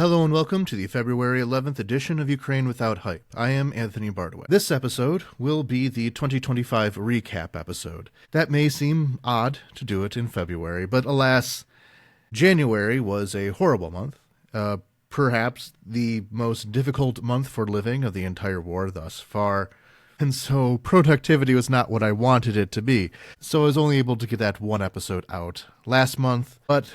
Hello and welcome to the February 11th edition of Ukraine Without Hype. I am Anthony Bardaway. This episode will be the 2025 recap episode. That may seem odd to do it in February, but alas, January was a horrible month. Perhaps the most difficult month for living of the entire war thus far. And so productivity was not what I wanted it to be. So I was only able to get that one episode out last month, but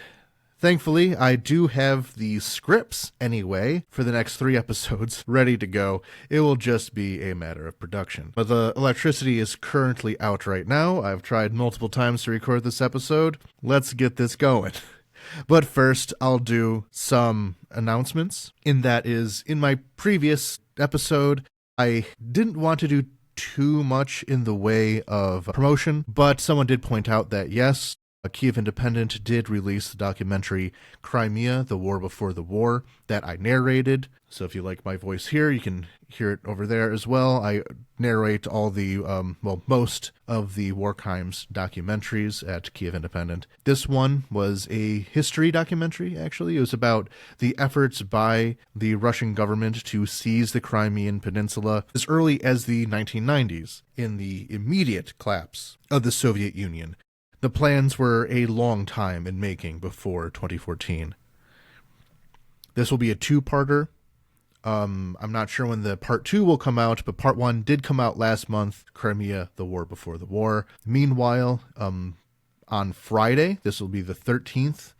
thankfully, I do have the scripts anyway for the next 3 episodes ready to go. It will just be a matter of production. But the electricity is currently out right now. I've tried multiple times to record this episode. Let's get this going. But first, I'll do some announcements. In my previous episode, I didn't want to do too much in the way of promotion, but someone did point out that yes, Kyiv Independent did release the documentary Crimea, The War Before the War, that I narrated. So if you like my voice here, you can hear it over there as well. I narrate all the, most of the war crimes documentaries at Kyiv Independent. This one was a history documentary, actually. It was about the efforts by the Russian government to seize the Crimean Peninsula as early as the 1990s, in the immediate collapse of the Soviet Union. The plans were a long time in making before 2014. This will be a 2-parter. I'm not sure when the part 2 will come out, but part 1 did come out last month, Crimea, The War Before the War. Meanwhile, on Friday, this will be the 13th,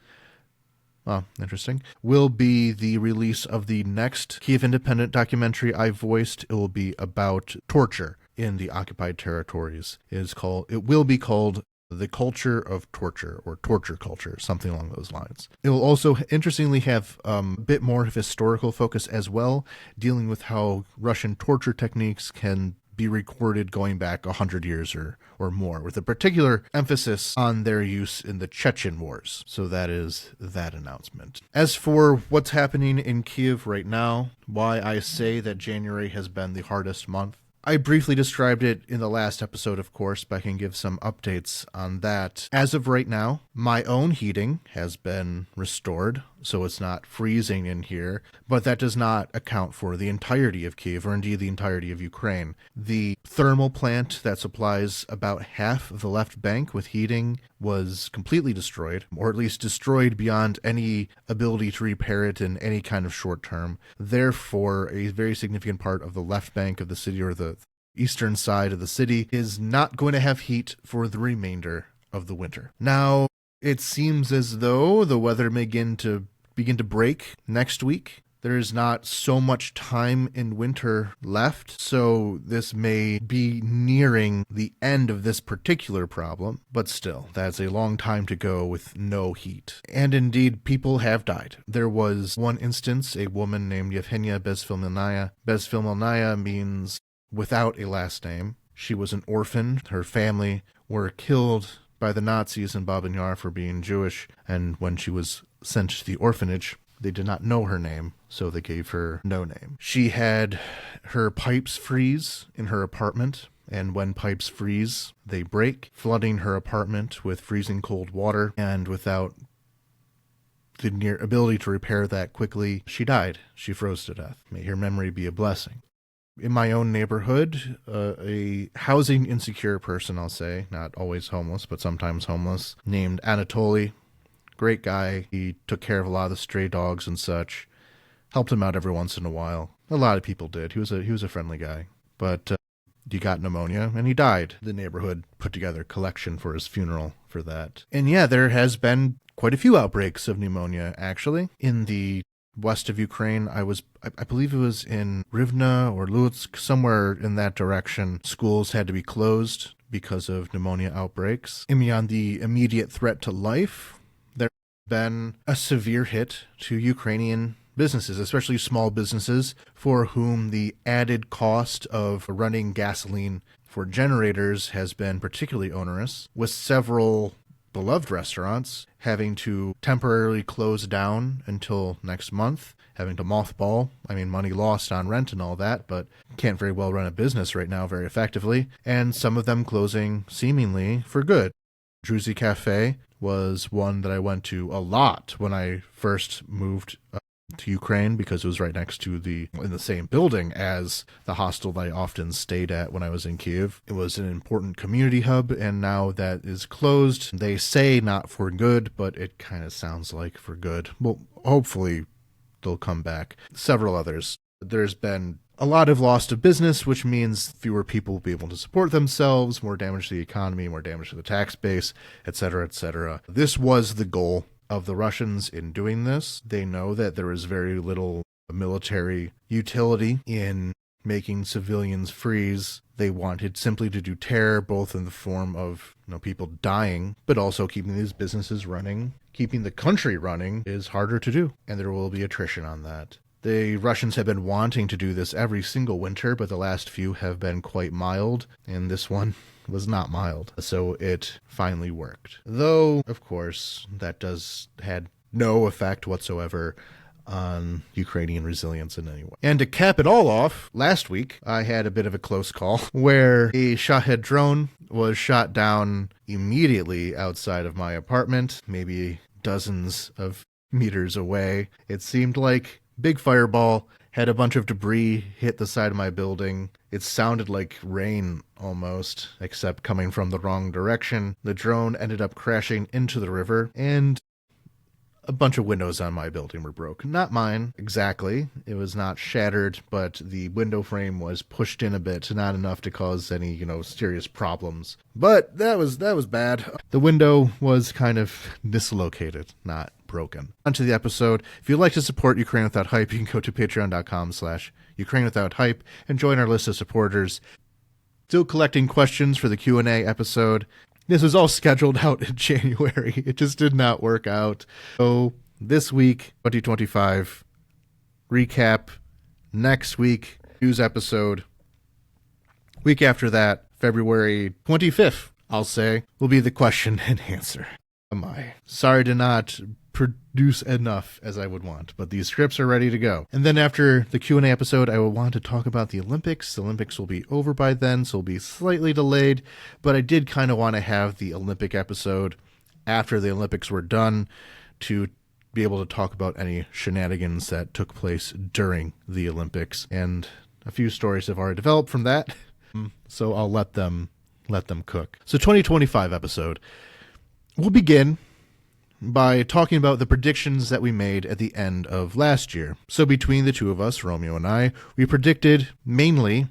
interesting, will be the release of the next Kyiv Independent documentary I voiced. It will be about torture in the occupied territories. It will be called The Culture of Torture, or Torture Culture, something along those lines. It will also, interestingly, have a bit more of historical focus as well, dealing with how Russian torture techniques can be recorded going back 100 years or more, with a particular emphasis on their use in the Chechen wars. So that is that announcement. As for what's happening in Kyiv right now, why I say that January has been the hardest month, I briefly described it in the last episode, of course, but I can give some updates on that. As of right now, my own heating has been restored, so it's not freezing in here, but that does not account for the entirety of Kyiv, or indeed the entirety of Ukraine. The thermal plant that supplies about half of the left bank with heating was completely destroyed, or at least destroyed beyond any ability to repair it in any kind of short term. Therefore, a very significant part of the left bank of the city, or the eastern side of the city, is not going to have heat for the remainder of the winter. Now, it seems as though the weather may begin to break next week. There's not so much time in winter left, so this may be nearing the end of this particular problem, but still, that's a long time to go with no heat. And indeed, people have died. There was one instance, a woman named Yevhenia Bezfilmelnaya. Bezfilmelnaya means without a last name. She was an orphan. Her family were killed by the Nazis in Babyn Yar for being Jewish, and when she was sent to the orphanage, they did not know her name, so they gave her no name. She had her pipes freeze in her apartment, and when pipes freeze, they break, flooding her apartment with freezing cold water, and without the near ability to repair that quickly, she died. She froze to death. May her memory be a blessing. In my own neighborhood, a housing insecure person, I'll say, not always homeless, but sometimes homeless, named Anatoly. Great guy. He took care of a lot of the stray dogs and such. Helped him out every once in a while. A lot of people did. He was a friendly guy. But he got pneumonia and he died. The neighborhood put together a collection for his funeral for that. And yeah, there has been quite a few outbreaks of pneumonia, actually. In the west of Ukraine, I believe it was in Rivne or Lutsk, somewhere in that direction. Schools had to be closed because of pneumonia outbreaks. And beyond the immediate threat to life, there has been a severe hit to Ukrainian businesses, especially small businesses, for whom the added cost of running gasoline for generators has been particularly onerous, with several beloved restaurants having to temporarily close down until next month, having to mothball. I mean, money lost on rent and all that, but can't very well run a business right now very effectively, and some of them closing seemingly for good. Druzy Cafe was one that I went to a lot when I first moved to Ukraine because it was right next to in the same building as the hostel that I often stayed at when I was in Kyiv. It was an important community hub, and now that is closed. They say not for good, but it kind of sounds like for good. Well, hopefully they'll come back. Several others. There's been a lot of loss of business, which means fewer people will be able to support themselves, more damage to the economy, more damage to the tax base, etc., etc. This was the goal of the Russians in doing this. They know that there is very little military utility in making civilians freeze. They wanted simply to do terror, both in the form of people dying, but also keeping these businesses running. Keeping the country running is harder to do, and there will be attrition on that. The Russians have been wanting to do this every single winter, but the last few have been quite mild, and this one was not mild. So it finally worked. Though, of course, that had no effect whatsoever on Ukrainian resilience in any way. And to cap it all off, last week I had a bit of a close call where a Shahed drone was shot down immediately outside of my apartment, maybe dozens of meters away. It seemed like big fireball, had a bunch of debris hit the side of my building. It sounded like rain almost, except coming from the wrong direction. The drone ended up crashing into the river, and a bunch of windows on my building were broken. Not mine, exactly. It was not shattered, but the window frame was pushed in a bit, not enough to cause any, serious problems. But that was bad. The window was kind of dislocated, not broken. On to the episode. If you'd like to support Ukraine Without Hype, you can go to patreon.com/Ukraine Without Hype and join our list of supporters. Still collecting questions for the Q&A episode. This was all scheduled out in January. It just did not work out. So this week, 2025, recap. Next week, news episode. Week after that, February 25th, I'll say, will be the question and answer. Am I sorry to not produce enough as I would want, but these scripts are ready to go. And then after the Q&A episode, I will want to talk about the Olympics. The Olympics will be over by then, so it'll be slightly delayed, but I did kind of want to have the Olympic episode after the Olympics were done to be able to talk about any shenanigans that took place during the Olympics. And a few stories have already developed from that, so I'll let them cook. So 2025 episode. We'll begin by talking about the predictions that we made at the end of last year. So between the two of us, Romeo and I, we predicted mainly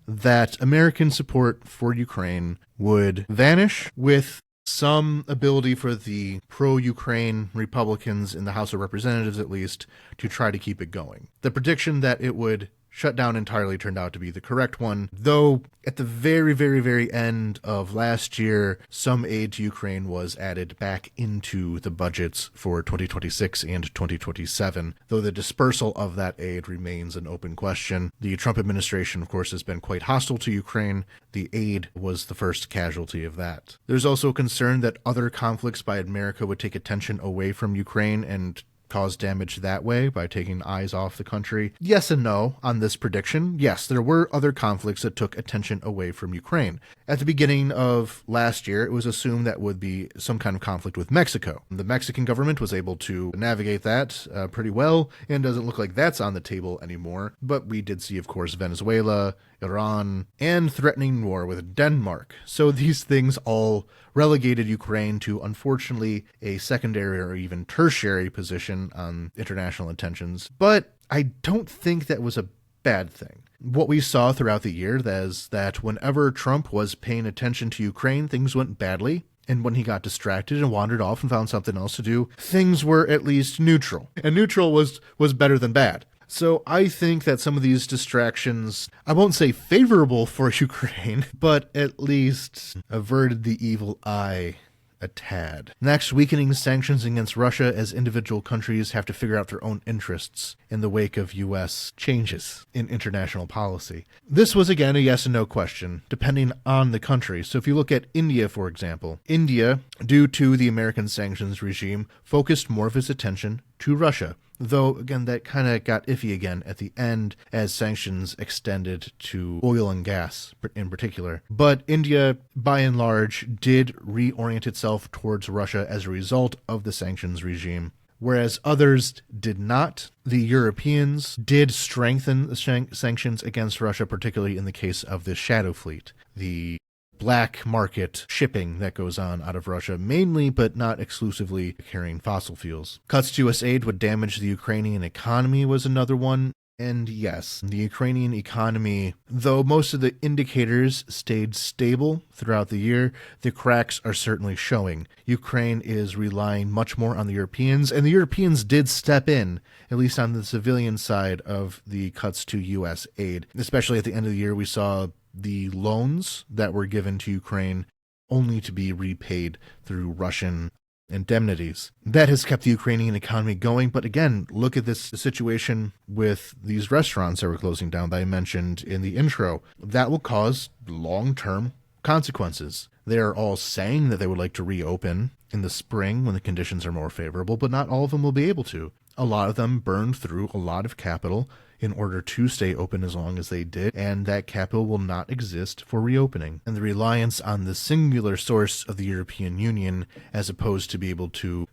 that American support for Ukraine would vanish, with some ability for the pro-Ukraine Republicans in the House of Representatives, at least, to try to keep it going. The prediction that it would shut down entirely turned out to be the correct one, though at the very, very, very end of last year, some aid to Ukraine was added back into the budgets for 2026 and 2027, though the dispersal of that aid remains an open question. The Trump administration, of course, has been quite hostile to Ukraine. The aid was the first casualty of that. There's also concern that other conflicts by America would take attention away from Ukraine and cause damage that way by taking eyes off the country. Yes and no on this prediction. Yes, there were other conflicts that took attention away from Ukraine. At the beginning of last year, it was assumed that would be some kind of conflict with Mexico. The Mexican government was able to navigate that pretty well, and doesn't look like that's on the table anymore. But we did see, of course, Venezuela, Iran, and threatening war with Denmark. So these things all relegated Ukraine to, unfortunately, a secondary or even tertiary position on international intentions. But I don't think that was a bad thing. What we saw throughout the year is that whenever Trump was paying attention to Ukraine, things went badly. And when he got distracted and wandered off and found something else to do, things were at least neutral. And neutral was better than bad. So I think that some of these distractions, I won't say favorable for Ukraine, but at least averted the evil eye a tad. Next, weakening sanctions against Russia as individual countries have to figure out their own interests in the wake of U.S. changes in international policy. This was, again, a yes and no question, depending on the country. So if you look at India, for example, India, due to the American sanctions regime, focused more of its attention to Russia. Though, again, that kind of got iffy again at the end as sanctions extended to oil and gas in particular. But India, by and large, did reorient itself towards Russia as a result of the sanctions regime, whereas others did not. The Europeans did strengthen the sanctions against Russia, particularly in the case of the Shadow Fleet, the black market shipping that goes on out of Russia, mainly but not exclusively carrying fossil fuels. Cuts to U.S. aid would damage the Ukrainian economy was another one. And yes, the Ukrainian economy, though most of the indicators stayed stable throughout the year, the cracks are certainly showing. Ukraine is relying much more on the Europeans, and the Europeans did step in, at least on the civilian side of the cuts to U.S. aid. Especially at the end of the year, we saw the loans that were given to Ukraine only to be repaid through Russian indemnities. That has kept the Ukrainian economy going, but again, look at this situation with these restaurants that were closing down that I mentioned in the intro. That will cause long-term consequences. They are all saying that they would like to reopen in the spring when the conditions are more favorable, but not all of them will be able to. A lot of them burned through a lot of capital in order to stay open as long as they did, and that capital will not exist for reopening. And the reliance on the singular source of the European Union, as opposed to be able to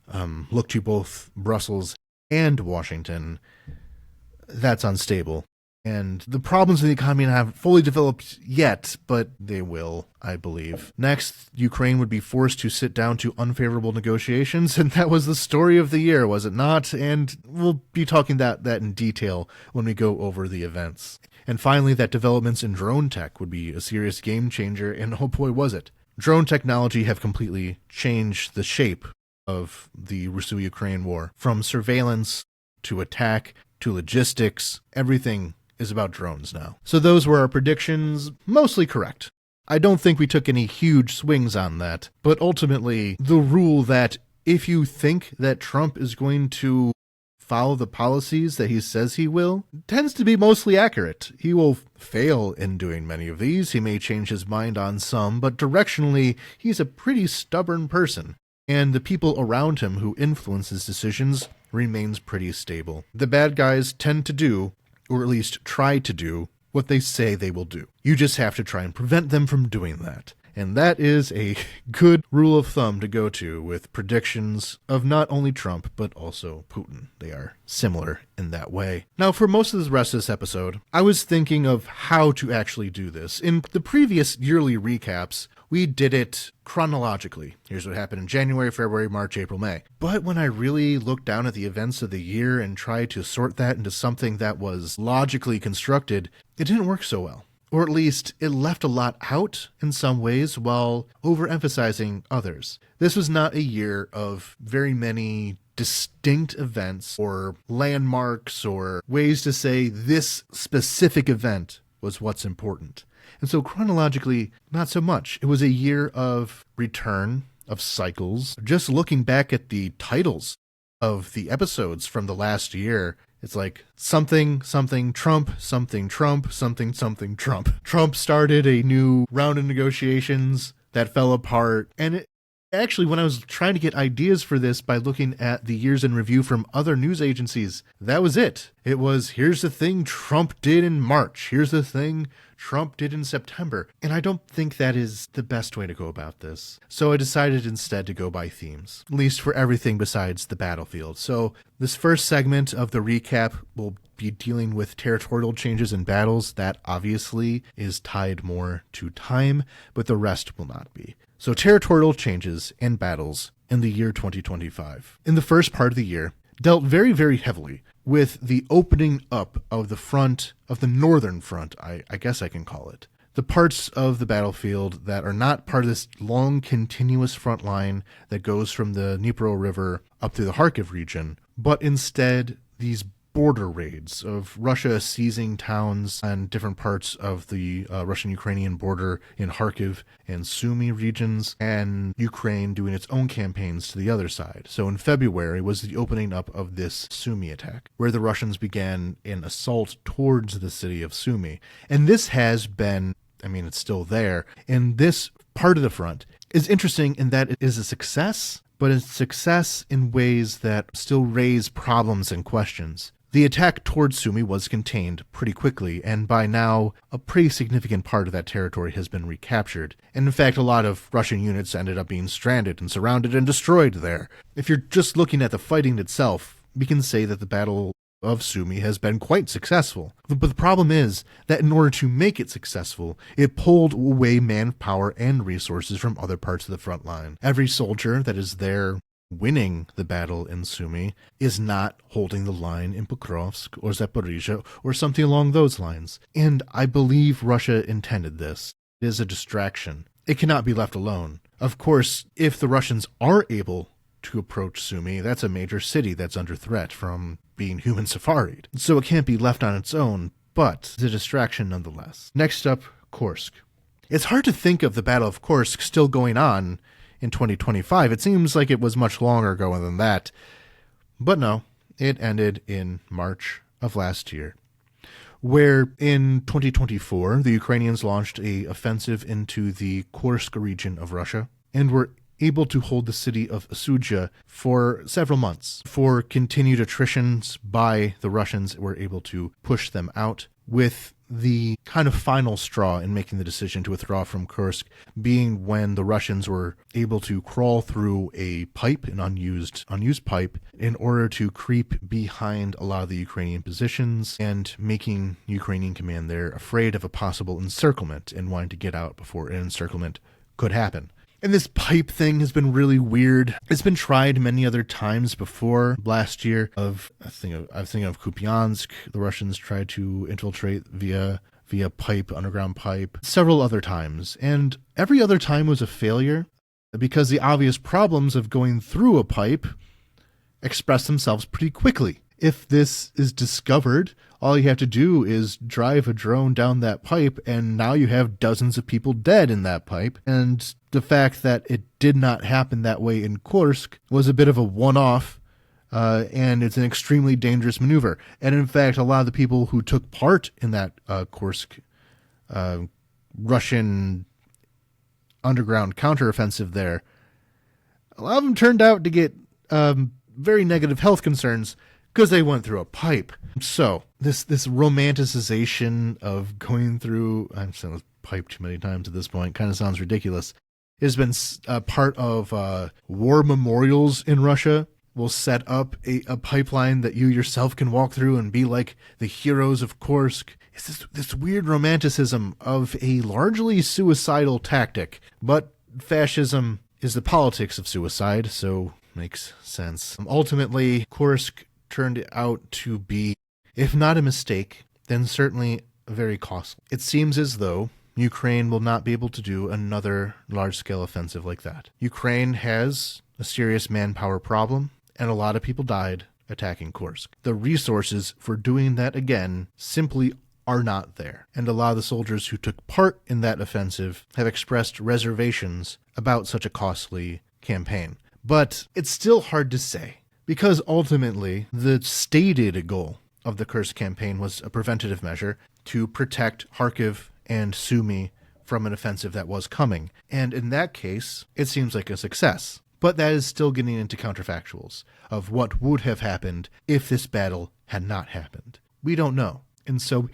look to both Brussels and Washington, that's unstable. And the problems in the economy haven't fully developed yet, but they will, I believe. Next, Ukraine would be forced to sit down to unfavorable negotiations, and that was the story of the year, was it not? And we'll be talking that in detail when we go over the events. And finally, that developments in drone tech would be a serious game changer, and oh boy, was it. Drone technology have completely changed the shape of the Russo-Ukraine war. From surveillance to attack to logistics, everything is about drones now. So those were our predictions, mostly correct. I don't think we took any huge swings on that, but ultimately the rule that if you think that Trump is going to follow the policies that he says he will tends to be mostly accurate. He will fail in doing many of these. He may change his mind on some, but directionally he's a pretty stubborn person. And the people around him who influence his decisions remains pretty stable. The bad guys tend to do, or at least try to do, what they say they will do. You just have to try and prevent them from doing that. And that is a good rule of thumb to go to with predictions of not only Trump, but also Putin. They are similar in that way. Now, for most of the rest of this episode, I was thinking of how to actually do this. In the previous yearly recaps, we did it chronologically. Here's what happened in January, February, March, April, May. But when I really looked down at the events of the year and tried to sort that into something that was logically constructed, it didn't work so well. Or at least it left a lot out in some ways while overemphasizing others. This was not a year of very many distinct events or landmarks or ways to say this specific event was what's important. And so chronologically, not so much. It was a year of return, of cycles. Just looking back at the titles of the episodes from the last year, it's like something, something, Trump, something, Trump, something, something, Trump. Trump started a new round of negotiations that fell apart. And actually, when I was trying to get ideas for this by looking at the years in review from other news agencies, that was it. It was, here's the thing Trump did in March. Here's the thing Trump did in September. And I don't think that is the best way to go about this. So I decided instead to go by themes, at least for everything besides the battlefield. So this first segment of the recap will be dealing with territorial changes in battles. That obviously is tied more to time, but the rest will not be. So territorial changes and battles in the year 2025. In the first part of the year, dealt very, very heavily with the opening up of the front, of the northern front, I guess I can call it. The parts of the battlefield that are not part of this long, continuous front line that goes from the Dnipro River up through the Kharkiv region, but instead these border raids of Russia seizing towns and different parts of the Russian-Ukrainian border in Kharkiv and Sumy regions, and Ukraine doing its own campaigns to the other side. So in February was the opening up of this Sumy attack, where the Russians began an assault towards the city of Sumy. And this has been, it's still there, and this part of the front is interesting in that it is a success, but it's success in ways that still raise problems and questions. The attack towards Sumy was contained pretty quickly, and by now, a pretty significant part of that territory has been recaptured. And in fact, a lot of Russian units ended up being stranded and surrounded and destroyed there. If you're just looking at the fighting itself, we can say that the Battle of Sumy has been quite successful. But the problem is that in order to make it successful, it pulled away manpower and resources from other parts of the front line. Every soldier that is there winning the battle in Sumy is not holding the line in Pokrovsk or Zaporizhia or something along those lines. And I believe Russia intended this. It is a distraction. It cannot be left alone. Of course, if the Russians are able to approach Sumy, that's a major city that's under threat from being human safaried. So it can't be left on its own, but it's a distraction nonetheless. Next up, Kursk. It's hard to think of the Battle of Kursk still going on in 2025. It seems like it was much longer ago than that. But no, it ended in March of last year, where in 2024, the Ukrainians launched an offensive into the Kursk region of Russia and were able to hold the city of Sudzha for several months. For continued attritions by the Russians, were able to push them out, with the kind of final straw in making the decision to withdraw from Kursk being when the Russians were able to crawl through a pipe, an unused pipe, in order to creep behind a lot of the Ukrainian positions and making Ukrainian command there afraid of a possible encirclement and wanting to get out before an encirclement could happen. And this pipe thing has been really weird. It's been tried many other times before. Last year, I was thinking of Kupiansk. The Russians tried to infiltrate via pipe, underground pipe, several other times. And every other time was a failure because the obvious problems of going through a pipe express themselves pretty quickly. If this is discovered, all you have to do is drive a drone down that pipe, and now you have dozens of people dead in that pipe. And the fact that it did not happen that way in Kursk was a bit of a one-off, and it's an extremely dangerous maneuver. And in fact, a lot of the people who took part in that Kursk Russian underground counteroffensive there, a lot of them turned out to get very negative health concerns because they went through a pipe. So this romanticization of going through, I've said this pipe too many times at this point, kind of sounds ridiculous. It has been part of war memorials in Russia. Will set up a pipeline that you yourself can walk through and be like the heroes of Kursk. It's this weird romanticism of a largely suicidal tactic, but fascism is the politics of suicide, so makes sense. Ultimately, Kursk turned out to be, if not a mistake, then certainly very costly. It seems as though Ukraine will not be able to do another large-scale offensive like that. Ukraine has a serious manpower problem, and a lot of people died attacking Kursk. The resources for doing that again simply are not there, and a lot of the soldiers who took part in that offensive have expressed reservations about such a costly campaign. But it's still hard to say, because ultimately the stated goal of the Kursk campaign was a preventative measure to protect Kharkiv and Sumy from an offensive that was coming. And in that case, it seems like a success. But that is still getting into counterfactuals of what would have happened if this battle had not happened. We don't know. And so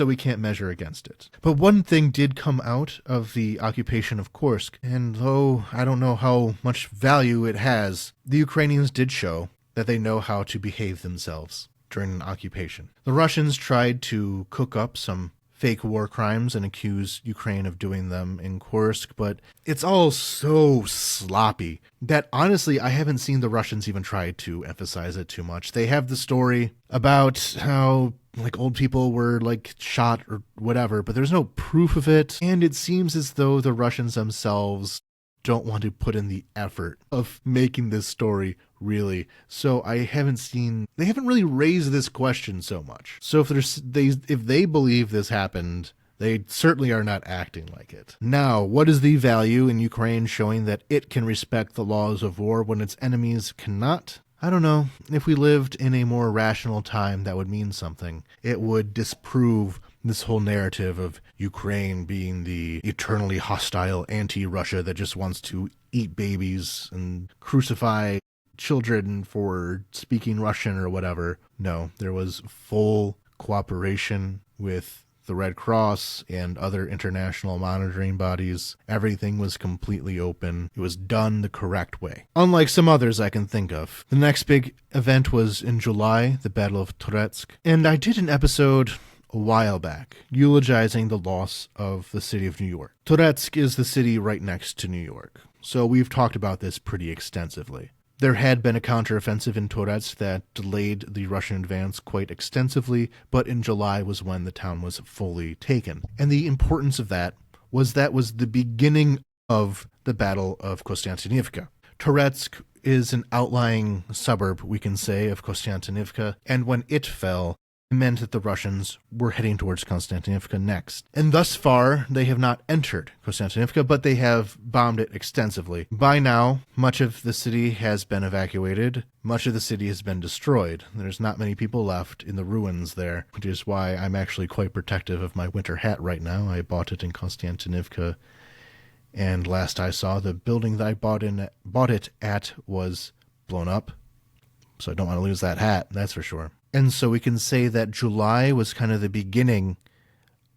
we can't measure against it. But one thing did come out of the occupation of Kursk, and though I don't know how much value it has, the Ukrainians did show that they know how to behave themselves during an occupation. The Russians tried to cook up some fake war crimes and accuse Ukraine of doing them in Kursk, but it's all so sloppy that honestly I haven't seen the Russians even try to emphasize it too much. They have the story about how old people were shot or whatever, but there's no proof of it, and it seems as though the Russians themselves don't want to put in the effort of making this story really. So they haven't really raised this question so much. So if they believe this happened, they certainly are not acting like it. Now, what is the value in Ukraine showing that it can respect the laws of war when its enemies cannot? I don't know. If we lived in a more rational time, that would mean something. It would disprove this whole narrative of Ukraine being the eternally hostile anti-Russia that just wants to eat babies and crucify children for speaking Russian or whatever. No, there was full cooperation with the Red Cross and other international monitoring bodies. Everything was completely open. It was done the correct way. Unlike some others I can think of. The next big event was in July, the Battle of Toretsk. And I did an episode a while back eulogizing the loss of the city of New York. Toretsk is the city right next to New York. So we've talked about this pretty extensively. There had been a counteroffensive in Toretsk that delayed the Russian advance quite extensively, but in July was when the town was fully taken. And the importance of that was the beginning of the Battle of Kostiantynivka. Toretsk is an outlying suburb, we can say, of Kostiantynivka, and when it fell, it meant that the Russians were heading towards Konstantinivka next. And thus far, they have not entered Konstantinivka, but they have bombed it extensively. By now, much of the city has been evacuated. Much of the city has been destroyed. There's not many people left in the ruins there, which is why I'm actually quite protective of my winter hat right now. I bought it in Konstantinivka, and last I saw, the building that I bought it at was blown up. So I don't want to lose that hat, that's for sure. And so we can say that July was kind of the beginning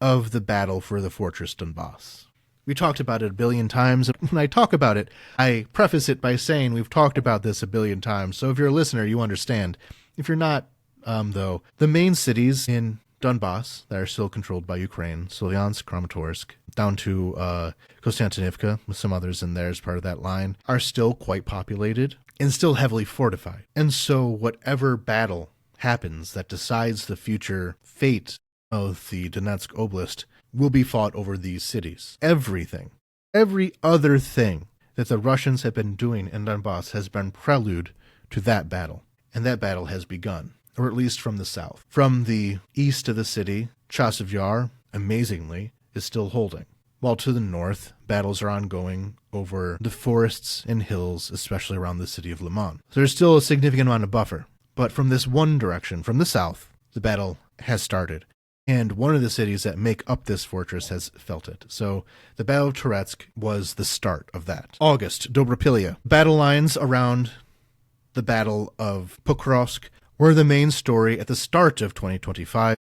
of the battle for the Fortress Donbass. We talked about it a billion times. When I talk about it, I preface it by saying we've talked about this a billion times. So if you're a listener, you understand. If you're not, though, the main cities in Donbass that are still controlled by Ukraine, Solyansk, Kramatorsk, down to Konstantinivka, with some others in there as part of that line, are still quite populated and still heavily fortified. And so whatever battle happens that decides the future fate of the Donetsk Oblast will be fought over these cities. Everything, every other thing that the Russians have been doing in Donbass has been prelude to that battle. And that battle has begun, or at least from the south. From the east of the city, Chasiv Yar, amazingly, is still holding. While to the north, battles are ongoing over the forests and hills, especially around the city of Liman. So there's still a significant amount of buffer. But from this one direction, from the south, the battle has started. And one of the cities that make up this fortress has felt it. So the Battle of Toretsk was the start of that. August, Dobropilya. Battle lines around the Battle of Pokrovsk were the main story at the start of 2025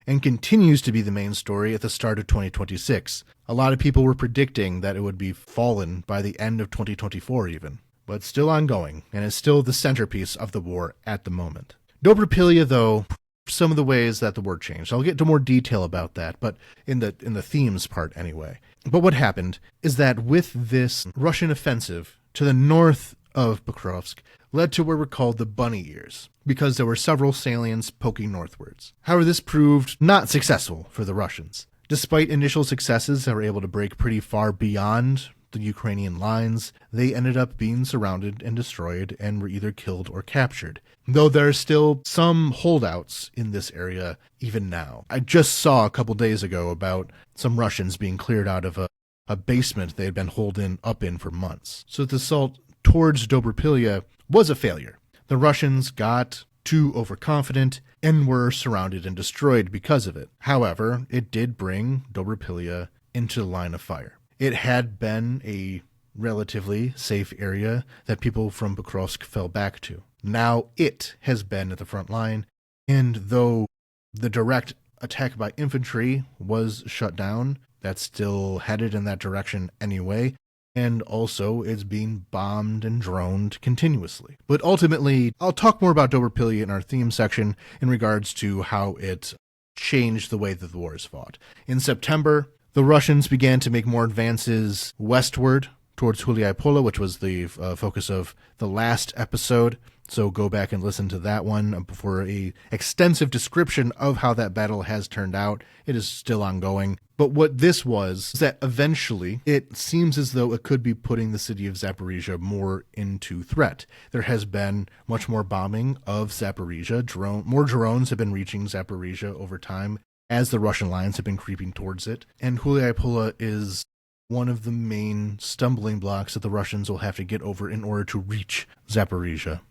and continues to be the main story at the start of 2026. A lot of people were predicting that it would be fallen by the end of 2024 even. But it's still ongoing, and is still the centerpiece of the war at the moment. Dobropilya, though, some of the ways that the war changed. I'll get into more detail about that, but in the themes part anyway. But what happened is that with this Russian offensive to the north of Pokrovsk led to what were called the bunny ears, because there were several salients poking northwards. However, this proved not successful for the Russians. Despite initial successes that were able to break pretty far beyond the Ukrainian lines, they ended up being surrounded and destroyed and were either killed or captured. Though there are still some holdouts in this area even now. I just saw a couple days ago about some Russians being cleared out of a basement they had been holed up in for months. So the assault towards Dobropilya was a failure. The Russians got too overconfident and were surrounded and destroyed because of it. However, it did bring Dobropilya into the line of fire. It had been a relatively safe area that people from Pokrovsk fell back to. Now it has been at the front line, and though the direct attack by infantry was shut down, that's still headed in that direction anyway, and also it's being bombed and droned continuously. But ultimately, I'll talk more about Dobropilya in our theme section in regards to how it changed the way that the war is fought. In September, the Russians began to make more advances westward towards Huliaipola, which was the focus of the last episode. So go back and listen to that one for a extensive description of how that battle has turned out. It is still ongoing. But what this was is that eventually it seems as though it could be putting the city of Zaporizhia more into threat. There has been much more bombing of Zaporizhia. More drones have been reaching Zaporizhia over time as the Russian lines have been creeping towards it. And Huliaipola is one of the main stumbling blocks that the Russians will have to get over in order to reach Zaporizhia.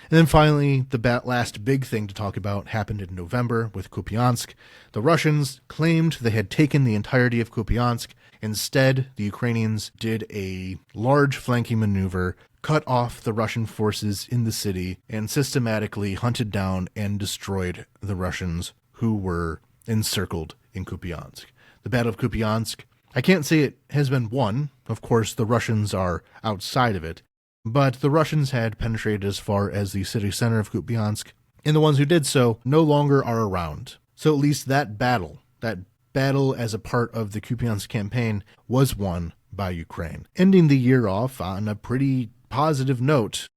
And then finally, the last big thing to talk about happened in November with Kupiansk. The Russians claimed they had taken the entirety of Kupiansk. Instead, the Ukrainians did a large flanking maneuver cut off the Russian forces in the city and systematically hunted down and destroyed the Russians who were encircled in Kupiansk. The Battle of Kupiansk, I can't say it has been won. Of course, the Russians are outside of it, but the Russians had penetrated as far as the city center of Kupiansk, and the ones who did so no longer are around. So at least that battle as a part of the Kupiansk campaign was won by Ukraine, ending the year off on a pretty positive note,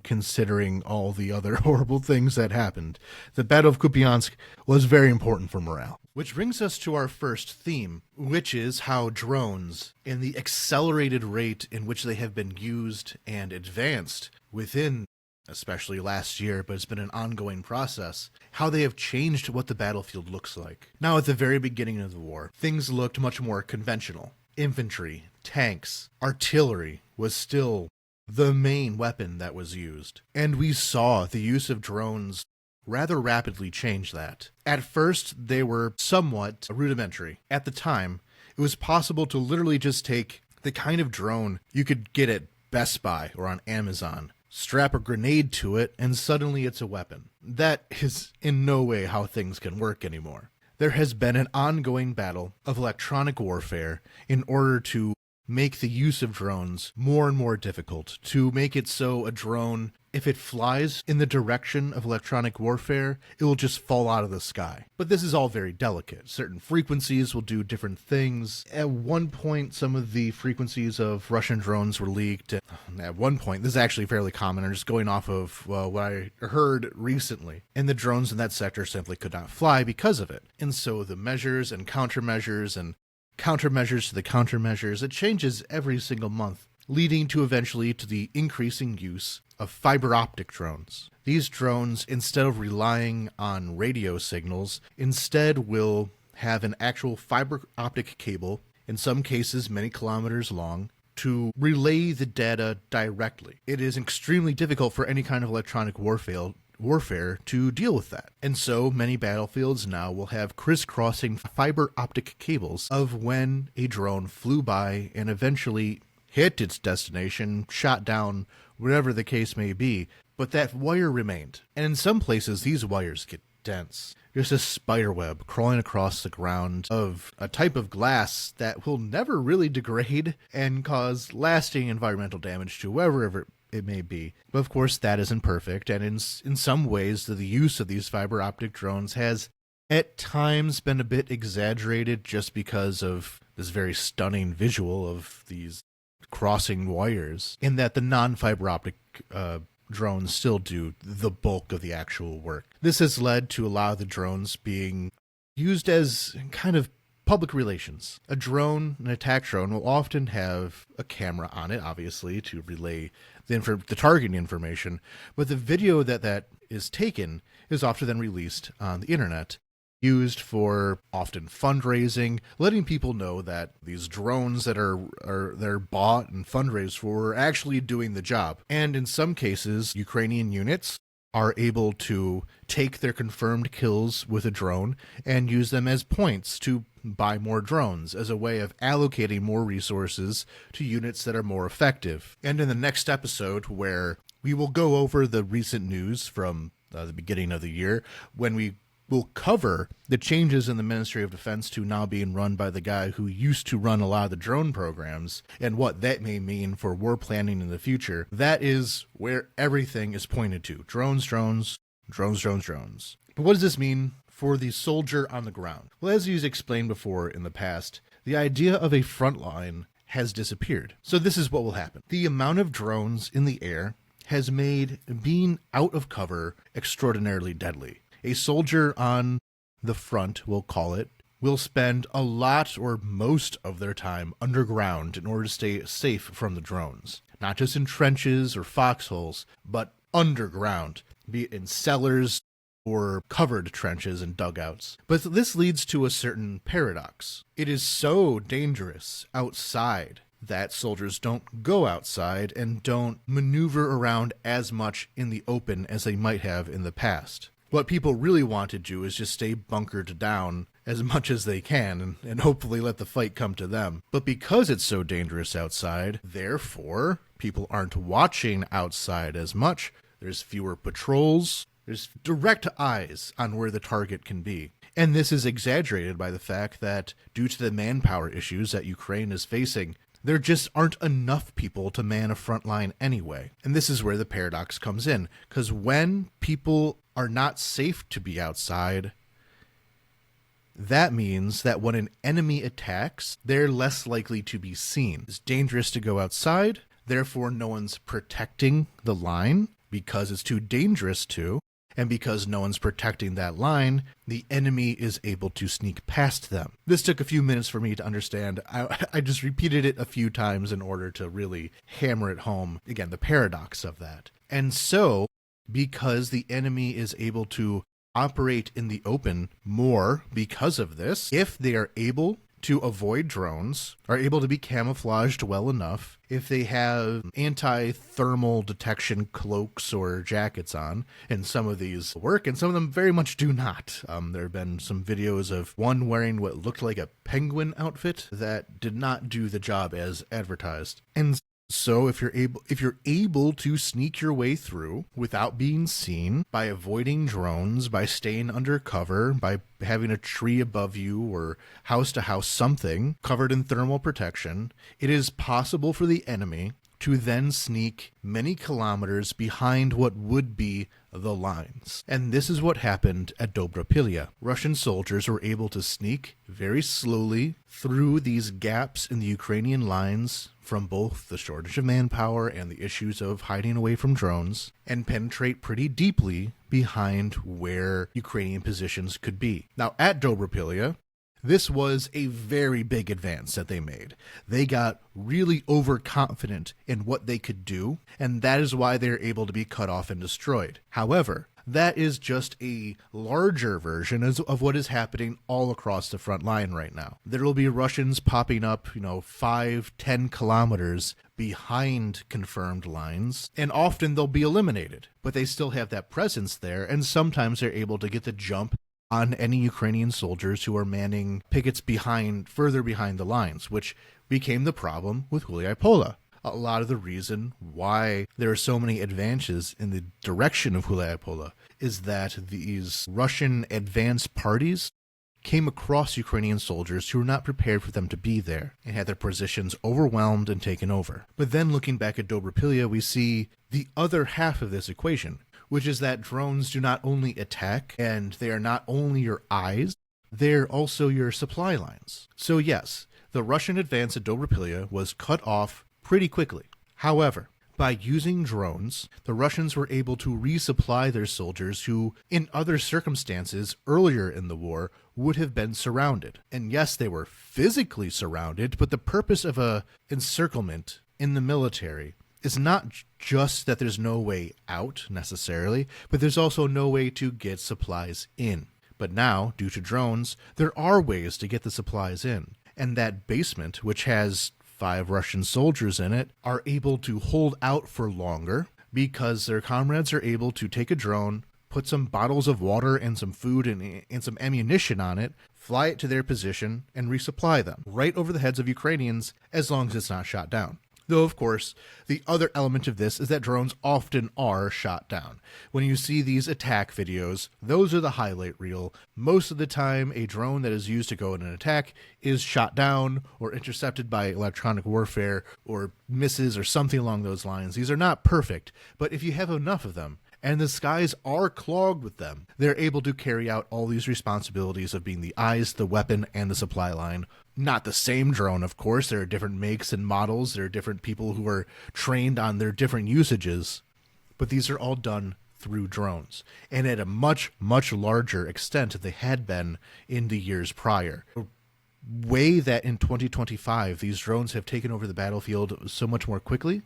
considering all the other horrible things that happened. The Battle of Kupiansk was very important for morale. Which brings us to our first theme, which is how drones, and the accelerated rate in which they have been used and advanced within, especially last year, but it's been an ongoing process, how they have changed what the battlefield looks like. Now, at the very beginning of the war, things looked much more conventional. Infantry, tanks, artillery was still the main weapon that was used. And we saw the use of drones rather rapidly change that. At first, they were somewhat rudimentary. At the time, it was possible to literally just take the kind of drone you could get at Best Buy or on Amazon, strap a grenade to it, and suddenly it's a weapon. That is in no way how things can work anymore. There has been an ongoing battle of electronic warfare in order to make the use of drones more and more difficult, to make it so a drone, if it flies in the direction of electronic warfare, it will just fall out of the sky. But this is all very delicate. Certain frequencies will do different things. At one point, some of the frequencies of Russian drones were leaked. At one point, this is actually fairly common, I'm just going off of what I heard recently, and the drones in that sector simply could not fly because of it. And so the measures and countermeasures to the countermeasures, it changes every single month, leading to eventually to the increasing use of fiber optic drones. These drones, instead of relying on radio signals, instead will have an actual fiber optic cable, in some cases many kilometers long, to relay the data directly. It is extremely difficult for any kind of electronic warfare to deal with that. And so many battlefields now will have crisscrossing fiber optic cables of when a drone flew by and eventually hit its destination, shot down, whatever the case may be, but that wire remained. And in some places, these wires get dense. There's a spider web crawling across the ground of a type of glass that will never really degrade and cause lasting environmental damage to wherever it may be. But of course, that isn't perfect, and in some ways, the use of these fiber optic drones has at times been a bit exaggerated just because of this very stunning visual of these crossing wires, in that the non-fiber optic drones still do the bulk of the actual work. This has led to a lot of the drones being used as kind of public relations. A drone, an attack drone, will often have a camera on it, obviously, to relay the targeting information, but the video that is taken is often then released on the internet, used for often fundraising, letting people know that these drones that they're bought and fundraised for are actually doing the job. And in some cases, Ukrainian units are able to take their confirmed kills with a drone and use them as points to buy more drones, as a way of allocating more resources to units that are more effective. And in the next episode, where we will go over the recent news from the beginning of the year, when we will cover the changes in the Ministry of Defense to now being run by the guy who used to run a lot of the drone programs, and what that may mean for war planning in the future. That is where everything is pointed to. Drones, drones, drones, drones, drones. But what does this mean for the soldier on the ground? Well, as you've explained before in the past, the idea of a front line has disappeared. So this is what will happen. The amount of drones in the air has made being out of cover extraordinarily deadly. A soldier on the front, we'll call it, will spend a lot or most of their time underground in order to stay safe from the drones. Not just in trenches or foxholes, but underground, be it in cellars or covered trenches and dugouts. But this leads to a certain paradox. It is so dangerous outside that soldiers don't go outside and don't maneuver around as much in the open as they might have in the past. What people really want to do is just stay bunkered down as much as they can and hopefully let the fight come to them. But because it's so dangerous outside, therefore, people aren't watching outside as much. There's fewer patrols. There's direct eyes on where the target can be. And this is exaggerated by the fact that due to the manpower issues that Ukraine is facing, there just aren't enough people to man a front line anyway. And this is where the paradox comes in, because when people are not safe to be outside, that means that when an enemy attacks, they're less likely to be seen. It's dangerous to go outside, therefore no one's protecting the line because it's too dangerous to. And because no one's protecting that line, the enemy is able to sneak past them. This took a few minutes for me to understand. I just repeated it a few times in order to really hammer it home, again, the paradox of that. And so, because the enemy is able to operate in the open more because of this, if they are able to avoid drones, are able to be camouflaged well enough, if they have anti-thermal detection cloaks or jackets on, and some of these work, and some of them very much do not. There have been some videos of one wearing what looked like a penguin outfit that did not do the job as advertised. And so if you're able to sneak your way through without being seen, by avoiding drones, by staying under cover, by having a tree above you or house to house something covered in thermal protection, it is possible for the enemy to then sneak many kilometers behind what would be the lines. And this is what happened at Dobropilya. Russian soldiers were able to sneak very slowly through these gaps in the Ukrainian lines from both the shortage of manpower and the issues of hiding away from drones, and penetrate pretty deeply behind where Ukrainian positions could be. Now, at Dobropilya, this was a very big advance that they made. They got really overconfident in what they could do, and that is why they're able to be cut off and destroyed. However, that is just a larger version of what is happening all across the front line right now. There will be Russians popping up, 5-10 kilometers behind confirmed lines, and often they'll be eliminated, but they still have that presence there, and sometimes they're able to get the jump on any Ukrainian soldiers who are manning pickets further behind the lines, which became the problem with Huliapola. A lot of the reason why there are so many advances in the direction of Huliapola is that these Russian advance parties came across Ukrainian soldiers who were not prepared for them to be there and had their positions overwhelmed and taken over. But then looking back at Dobropilya, we see the other half of this equation, which is that drones do not only attack, and they are not only your eyes, they're also your supply lines. So yes, the Russian advance at Dobropilya was cut off pretty quickly. However, by using drones, the Russians were able to resupply their soldiers who, in other circumstances earlier in the war, would have been surrounded. And yes, they were physically surrounded, but the purpose of a encirclement in the military is not just that there's no way out necessarily, but there's also no way to get supplies in. But now, due to drones, there are ways to get the supplies in. And that basement, which has 5 Russian soldiers in it, are able to hold out for longer because their comrades are able to take a drone, put some bottles of water and some food and some ammunition on it, fly it to their position, and resupply them right over the heads of Ukrainians as long as it's not shot down. Though, of course, the other element of this is that drones often are shot down. When you see these attack videos, those are the highlight reel. Most of the time, a drone that is used to go in an attack is shot down or intercepted by electronic warfare or misses or something along those lines. These are not perfect, but if you have enough of them, and the skies are clogged with them, they're able to carry out all these responsibilities of being the eyes, the weapon, and the supply line. Not the same drone, of course. There are different makes and models. There are different people who are trained on their different usages. But these are all done through drones, and at a much, much larger extent than they had been in the years prior. The way that in 2025 these drones have taken over the battlefield so much more quickly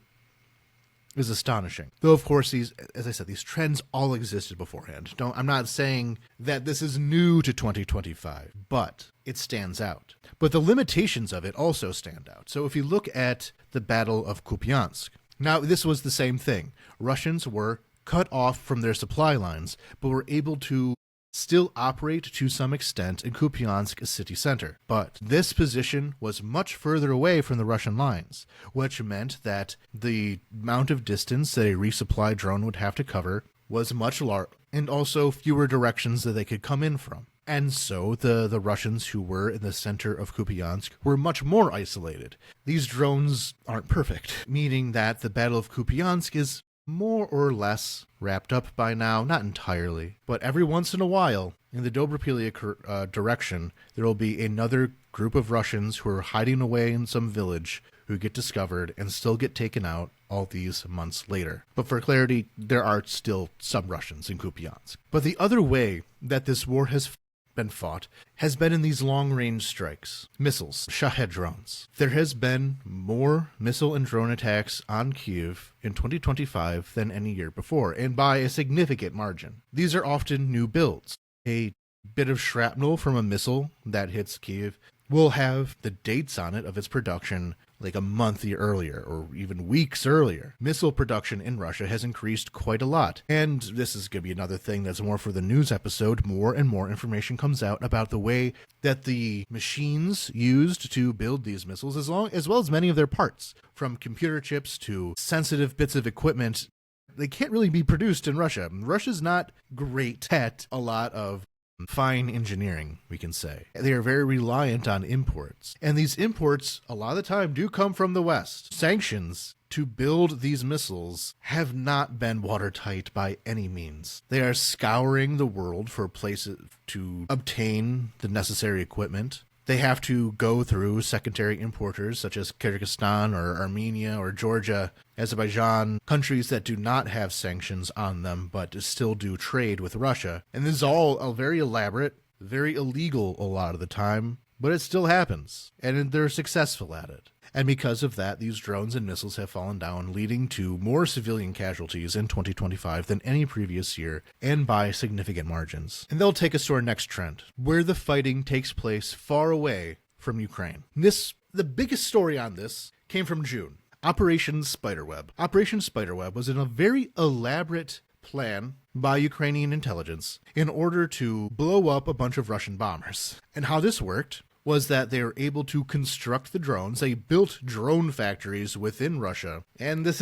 is astonishing. Though, of course, these, as I said, these trends all existed beforehand. I'm not saying that this is new to 2025, but it stands out. But the limitations of it also stand out. So if you look at the Battle of Kupiansk, now this was the same thing. Russians were cut off from their supply lines, but were able to still operate to some extent in Kupiansk city center, but this position was much further away from the Russian lines, which meant that the amount of distance that a resupply drone would have to cover was much larger, and also fewer directions that they could come in from. And so the Russians who were in the center of Kupiansk were much more isolated. These drones aren't perfect, meaning that the Battle of Kupiansk is more or less wrapped up by now, not entirely, but every once in a while, in the Dobropilia direction, there will be another group of Russians who are hiding away in some village who get discovered and still get taken out all these months later. But for clarity, there are still some Russians in Kupiansk. But the other way that this war has been fought has been in these long-range strikes. Missiles, Shahed drones. There has been more missile and drone attacks on Kyiv in 2025 than any year before, and by a significant margin. These are often new builds. A bit of shrapnel from a missile that hits Kyiv will have the dates on it of its production like a month earlier or even weeks earlier. Missile production in Russia has increased quite a lot. And this is going to be another thing that's more for the news episode. More and more information comes out about the way that the machines used to build these missiles, as well as many of their parts, from computer chips to sensitive bits of equipment, they can't really be produced in Russia. Russia's not great at a lot of fine engineering, we can say. They are very reliant on imports. And these imports, a lot of the time, do come from the West. Sanctions to build these missiles have not been watertight by any means. They are scouring the world for places to obtain the necessary equipment. They have to go through secondary importers such as Kyrgyzstan or Armenia or Georgia, Azerbaijan, countries that do not have sanctions on them but still do trade with Russia. And this is all very elaborate, very illegal a lot of the time, but it still happens, and they're successful at it. And because of that, these drones and missiles have fallen down, leading to more civilian casualties in 2025 than any previous year, and by significant margins. And they'll take us to our next trend, where the fighting takes place far away from Ukraine. The biggest story on this came from June. Operation Spiderweb. Operation Spiderweb was in a very elaborate plan by Ukrainian intelligence in order to blow up a bunch of Russian bombers. And how this worked was that they were able to construct the drones. They built drone factories within Russia. And this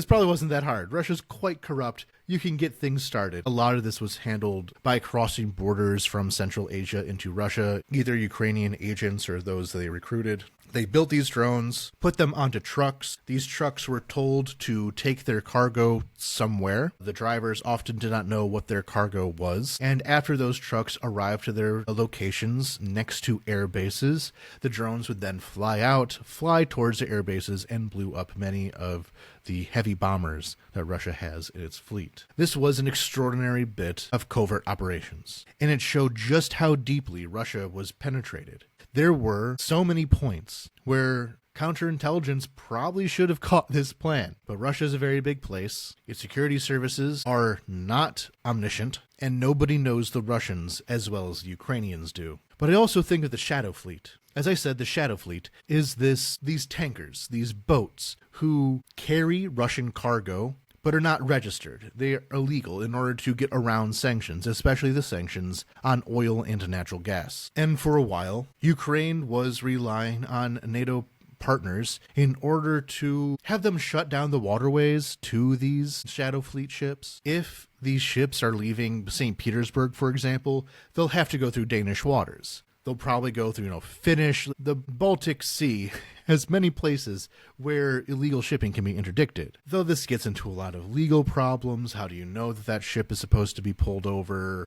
probably wasn't that hard. Russia's quite corrupt. You can get things started. A lot of this was handled by crossing borders from Central Asia into Russia, either Ukrainian agents or those they recruited. They built these drones, put them onto trucks. These trucks were told to take their cargo somewhere. The drivers often did not know what their cargo was. And after those trucks arrived to their locations next to air bases, the drones would then fly towards the air bases, and blew up many of the heavy bombers that Russia has in its fleet. This was an extraordinary bit of covert operations, and it showed just how deeply Russia was penetrated. There were so many points where counterintelligence probably should have caught this plan, but Russia is a very big place. Its security services are not omniscient, and nobody knows the Russians as well as the Ukrainians do. But I also think of the Shadow Fleet. As I said, the Shadow Fleet is these tankers, these boats who carry Russian cargo but are not registered. They are illegal in order to get around sanctions, especially the sanctions on oil and natural gas. And for a while, Ukraine was relying on NATO partners in order to have them shut down the waterways to these Shadow Fleet ships. If these ships are leaving St. Petersburg, for example, they'll have to go through Danish waters. They'll probably go through, Finnish. The Baltic Sea has many places where illegal shipping can be interdicted. Though this gets into a lot of legal problems. How do you know that ship is supposed to be pulled over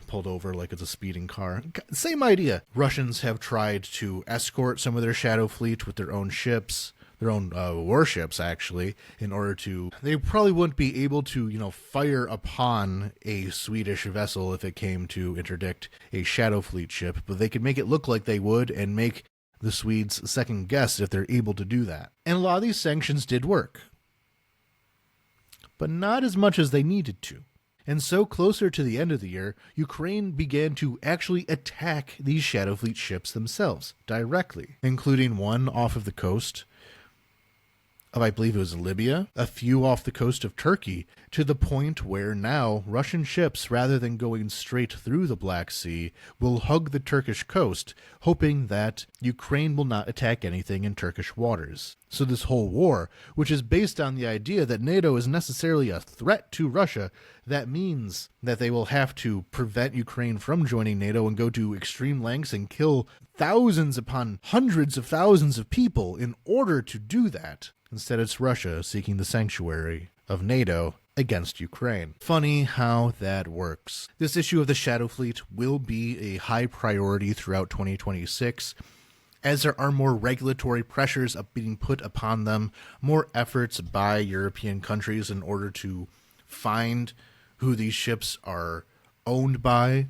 like it's a speeding car? Same idea. Russians have tried to escort some of their Shadow Fleet with their own ships, their own warships, actually, in order to... They probably wouldn't be able to, fire upon a Swedish vessel if it came to interdict a Shadow Fleet ship, but they could make it look like they would and make the Swedes second guess if they're able to do that. And a lot of these sanctions did work, but not as much as they needed to. And so closer to the end of the year, Ukraine began to actually attack these Shadow Fleet ships themselves directly, including one off of the coast of, I believe it was Libya, a few off the coast of Turkey, to the point where now Russian ships, rather than going straight through the Black Sea, will hug the Turkish coast, hoping that Ukraine will not attack anything in Turkish waters. So this whole war, which is based on the idea that NATO is necessarily a threat to Russia, that means that they will have to prevent Ukraine from joining NATO and go to extreme lengths and kill thousands upon hundreds of thousands of people in order to do that. Instead, it's Russia seeking the sanctuary of NATO against Ukraine. Funny how that works. This issue of the Shadow Fleet will be a high priority throughout 2026, as there are more regulatory pressures being put upon them, more efforts by European countries in order to find who these ships are owned by.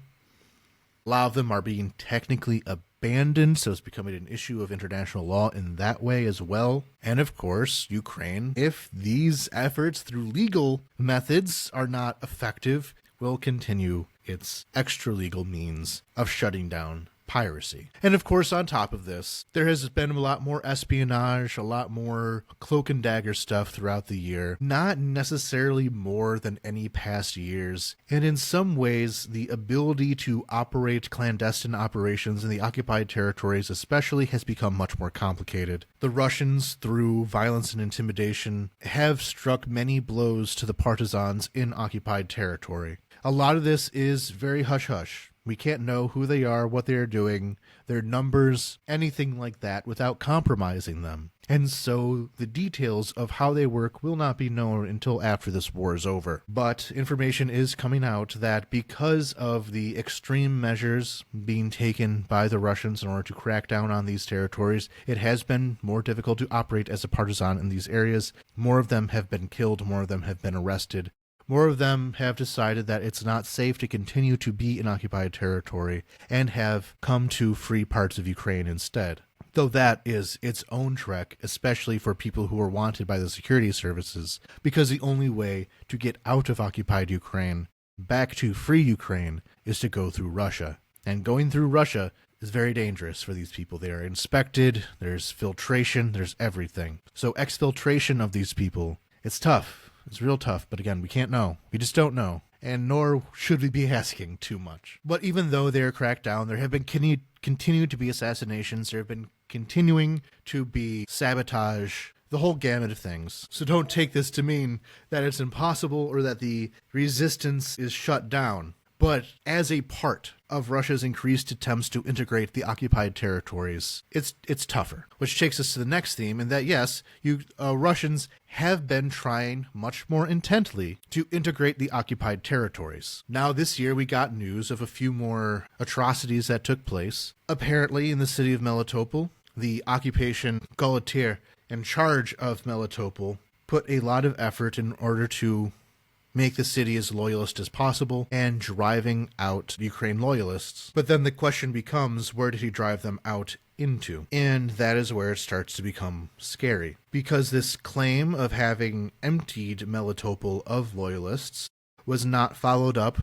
A lot of them are being technically abandoned, so it's becoming an issue of international law in that way as well. And of course, Ukraine, if these efforts through legal methods are not effective, will continue its extra-legal means of shutting down piracy. And of course, on top of this, there has been a lot more espionage, a lot more cloak and dagger stuff throughout the year, not necessarily more than any past years. And in some ways, the ability to operate clandestine operations in the occupied territories especially has become much more complicated. The Russians, through violence and intimidation, have struck many blows to the partisans in occupied territory. A lot of this is very hush-hush. We can't know who they are, what they are doing, their numbers, anything like that without compromising them. And so the details of how they work will not be known until after this war is over. But information is coming out that because of the extreme measures being taken by the Russians in order to crack down on these territories, it has been more difficult to operate as a partisan in these areas. More of them have been killed, more of them have been arrested. More of them have decided that it's not safe to continue to be in occupied territory and have come to free parts of Ukraine instead. Though that is its own trek, especially for people who are wanted by the security services, because the only way to get out of occupied Ukraine, back to free Ukraine, is to go through Russia. And going through Russia is very dangerous for these people. They are inspected, there's filtration, there's everything. So exfiltration of these people, it's tough. It's real tough, but again, we can't know. We just don't know. And nor should we be asking too much. But even though they're cracked down, there have been continued to be assassinations, there have been continuing to be sabotage, the whole gamut of things. So don't take this to mean that it's impossible or that the resistance is shut down. But as a part of Russia's increased attempts to integrate the occupied territories, it's tougher. Which takes us to the next theme, in that yes, Russians have been trying much more intently to integrate the occupied territories. Now this year we got news of a few more atrocities that took place. Apparently in the city of Melitopol, the occupation Gauleiter in charge of Melitopol put a lot of effort in order to make the city as loyalist as possible, and driving out Ukraine loyalists. But then the question becomes, where did he drive them out into? And that is where it starts to become scary. Because this claim of having emptied Melitopol of loyalists was not followed up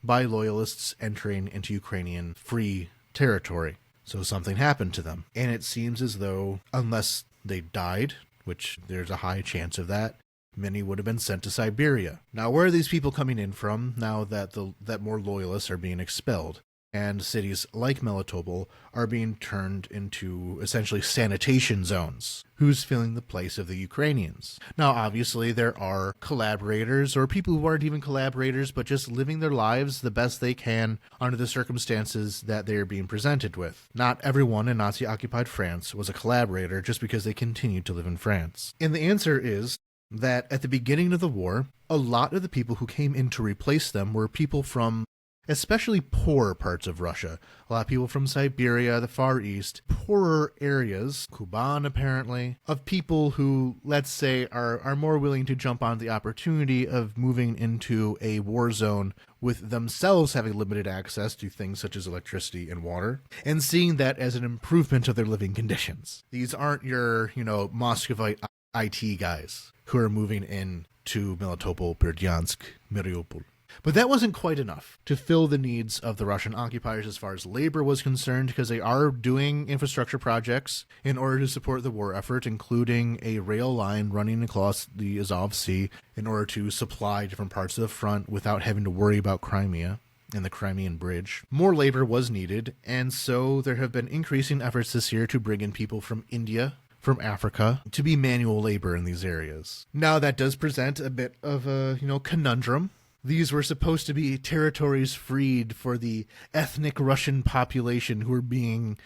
by loyalists entering into Ukrainian free territory. So something happened to them. And it seems as though, unless they died, which there's a high chance of that, many would have been sent to Siberia. Now, where are these people coming in from now that that more loyalists are being expelled? And cities like Melitopol are being turned into essentially sanitation zones. Who's filling the place of the Ukrainians? Now, obviously, there are collaborators or people who aren't even collaborators, but just living their lives the best they can under the circumstances that they are being presented with. Not everyone in Nazi-occupied France was a collaborator just because they continued to live in France. And the answer is that at the beginning of the war, a lot of the people who came in to replace them were people from especially poor parts of Russia. A lot of people from Siberia, the Far East, poorer areas, Kuban apparently, of people who, let's say, are more willing to jump on the opportunity of moving into a war zone with themselves having limited access to things such as electricity and water, and seeing that as an improvement of their living conditions. These aren't your, Muscovite IT guys who are moving in to Melitopol, Berdyansk, Mariupol. But that wasn't quite enough to fill the needs of the Russian occupiers as far as labor was concerned, because they are doing infrastructure projects in order to support the war effort, including a rail line running across the Azov Sea in order to supply different parts of the front without having to worry about Crimea and the Crimean Bridge. More labor was needed, and so there have been increasing efforts this year to bring in people from India, from Africa, to be manual labor in these areas. Now, that does present a bit of a, conundrum. These were supposed to be territories freed for the ethnic Russian population who were being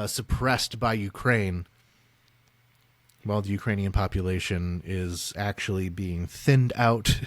suppressed by Ukraine, while the Ukrainian population is actually being thinned out,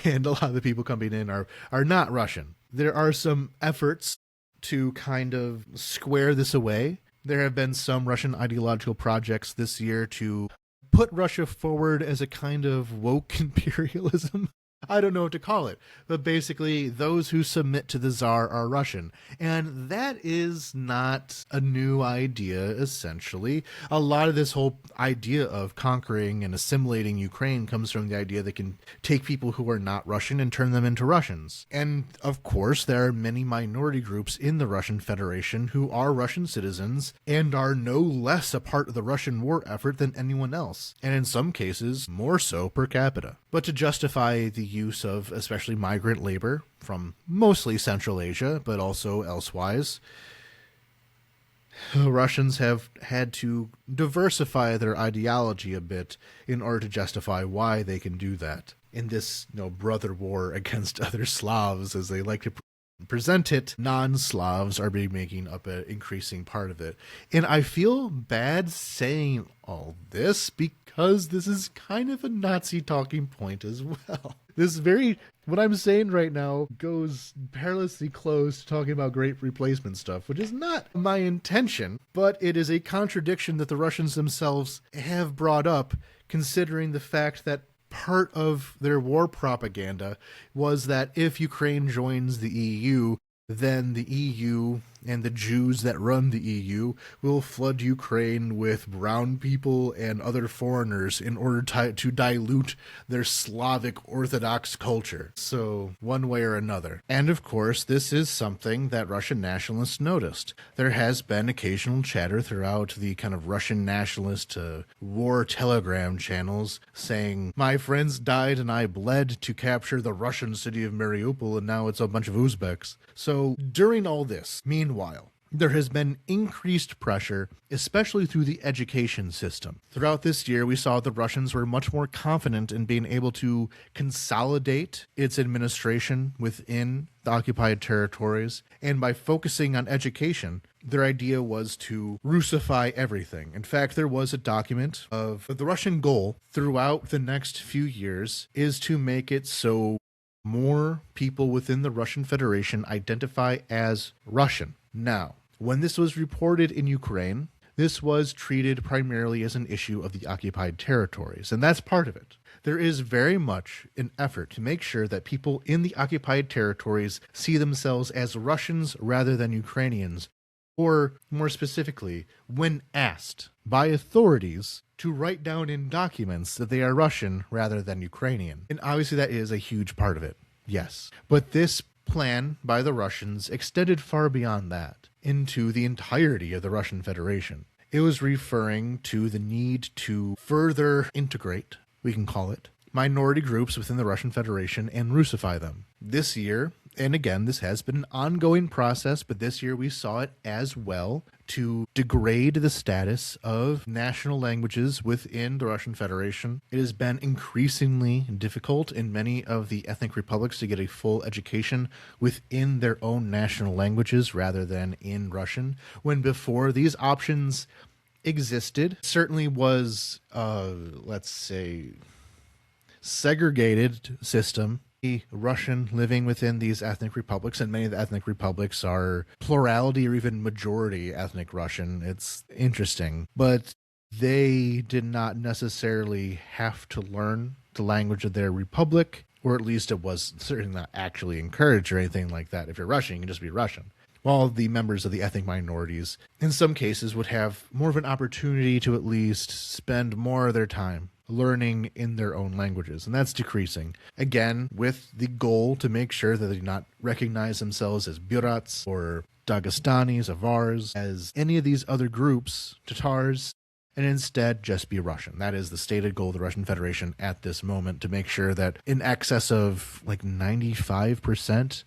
and a lot of the people coming in are not Russian. There are some efforts to kind of square this away. There have been some Russian ideological projects this year to put Russia forward as a kind of woke imperialism. I don't know what to call it, but basically those who submit to the Tsar are Russian. And that is not a new idea, essentially. A lot of this whole idea of conquering and assimilating Ukraine comes from the idea they can take people who are not Russian and turn them into Russians. And of course, there are many minority groups in the Russian Federation who are Russian citizens and are no less a part of the Russian war effort than anyone else, and in some cases, more so per capita. But to justify the use of especially migrant labor from mostly Central Asia, but also elsewise, Russians have had to diversify their ideology a bit in order to justify why they can do that. In this, brother war against other Slavs, as they like to present it, non-Slavs are making up an increasing part of it. And I feel bad saying all this because this is kind of a Nazi talking point as well. What I'm saying right now goes perilously close to talking about great replacement stuff, which is not my intention, but it is a contradiction that the Russians themselves have brought up, considering the fact that part of their war propaganda was that if Ukraine joins the EU, then the EU and the Jews that run the EU will flood Ukraine with brown people and other foreigners in order to dilute their Slavic Orthodox culture. So, one way or another. And of course, this is something that Russian nationalists noticed. There has been occasional chatter throughout the kind of Russian nationalist war telegram channels saying, my friends died and I bled to capture the Russian city of Mariupol, and now it's a bunch of Uzbeks. So, during all this, meanwhile, there has been increased pressure, especially through the education system. Throughout this year, we saw the Russians were much more confident in being able to consolidate its administration within the occupied territories, and by focusing on education, their idea was to Russify everything. In fact, there was a document of the Russian goal throughout the next few years is to make it so more people within the Russian Federation identify as Russian. Now, when this was reported in Ukraine, this was treated primarily as an issue of the occupied territories, and that's part of it. There is very much an effort to make sure that people in the occupied territories see themselves as Russians rather than Ukrainians, or more specifically, when asked by authorities to write down in documents that they are Russian rather than Ukrainian. And obviously that is a huge part of it, yes. But this plan by the Russians extended far beyond that, into the entirety of the Russian Federation. It was referring to the need to further integrate, we can call it, minority groups within the Russian Federation and Russify them. This year, and again, this has been an ongoing process, but this year we saw it as well to degrade the status of national languages within the Russian Federation. It has been increasingly difficult in many of the ethnic republics to get a full education within their own national languages rather than in Russian, when before these options existed. Certainly was, let's say, segregated system. Russian living within these ethnic republics, and many of the ethnic republics are plurality or even majority ethnic Russian. It's interesting, but they did not necessarily have to learn the language of their republic, or at least it was certainly not actually encouraged or anything like that. If you're Russian, you can just be Russian. While the members of the ethnic minorities, in some cases, would have more of an opportunity to at least spend more of their time learning in their own languages, and that's decreasing. Again, with the goal to make sure that they do not recognize themselves as Burats or Dagestanis, Avars, as any of these other groups, Tatars, and instead just be Russian. That is the stated goal of the Russian Federation at this moment, to make sure that in excess of like 95%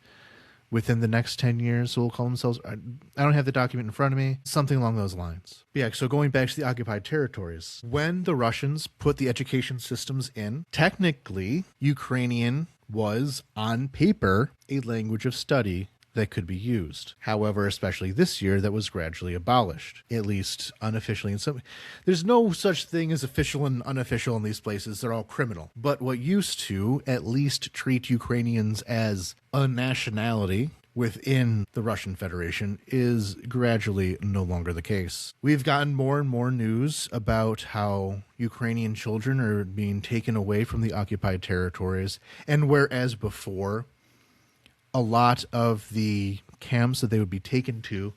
within the next 10 years will call themselves, I don't have the document in front of me, something along those lines. But yeah, so going back to the occupied territories, when the Russians put the education systems in, technically Ukrainian was on paper a language of study that could be used. However, especially this year, that was gradually abolished, at least unofficially. There's no such thing as official and unofficial in these places. They're all criminal. But what used to at least treat Ukrainians as a nationality within the Russian Federation is gradually no longer the case. We've gotten more and more news about how Ukrainian children are being taken away from the occupied territories, and whereas before a lot of the camps that they would be taken to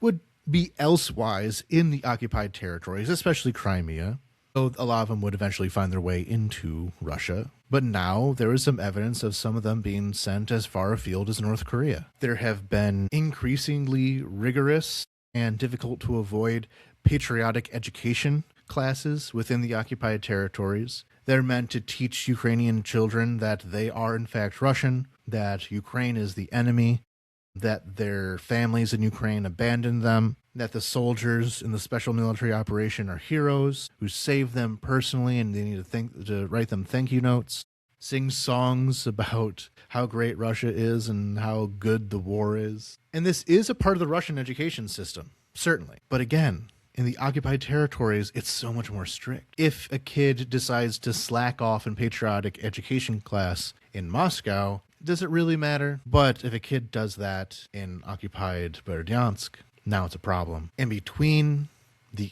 would be elsewise in the occupied territories, especially Crimea. So a lot of them would eventually find their way into Russia. But now there is some evidence of some of them being sent as far afield as North Korea. There have been increasingly rigorous and difficult to avoid patriotic education classes within the occupied territories. They're meant to teach Ukrainian children that they are in fact Russian, that Ukraine is the enemy, that their families in Ukraine abandoned them, that the soldiers in the special military operation are heroes who saved them personally, and they need to write them thank you notes, sing songs about how great Russia is and how good the war is. And this is a part of the Russian education system, certainly. But again, in the occupied territories, it's so much more strict. If a kid decides to slack off in patriotic education class in Moscow, does it really matter? But if a kid does that in occupied Berdyansk, now it's a problem. And between the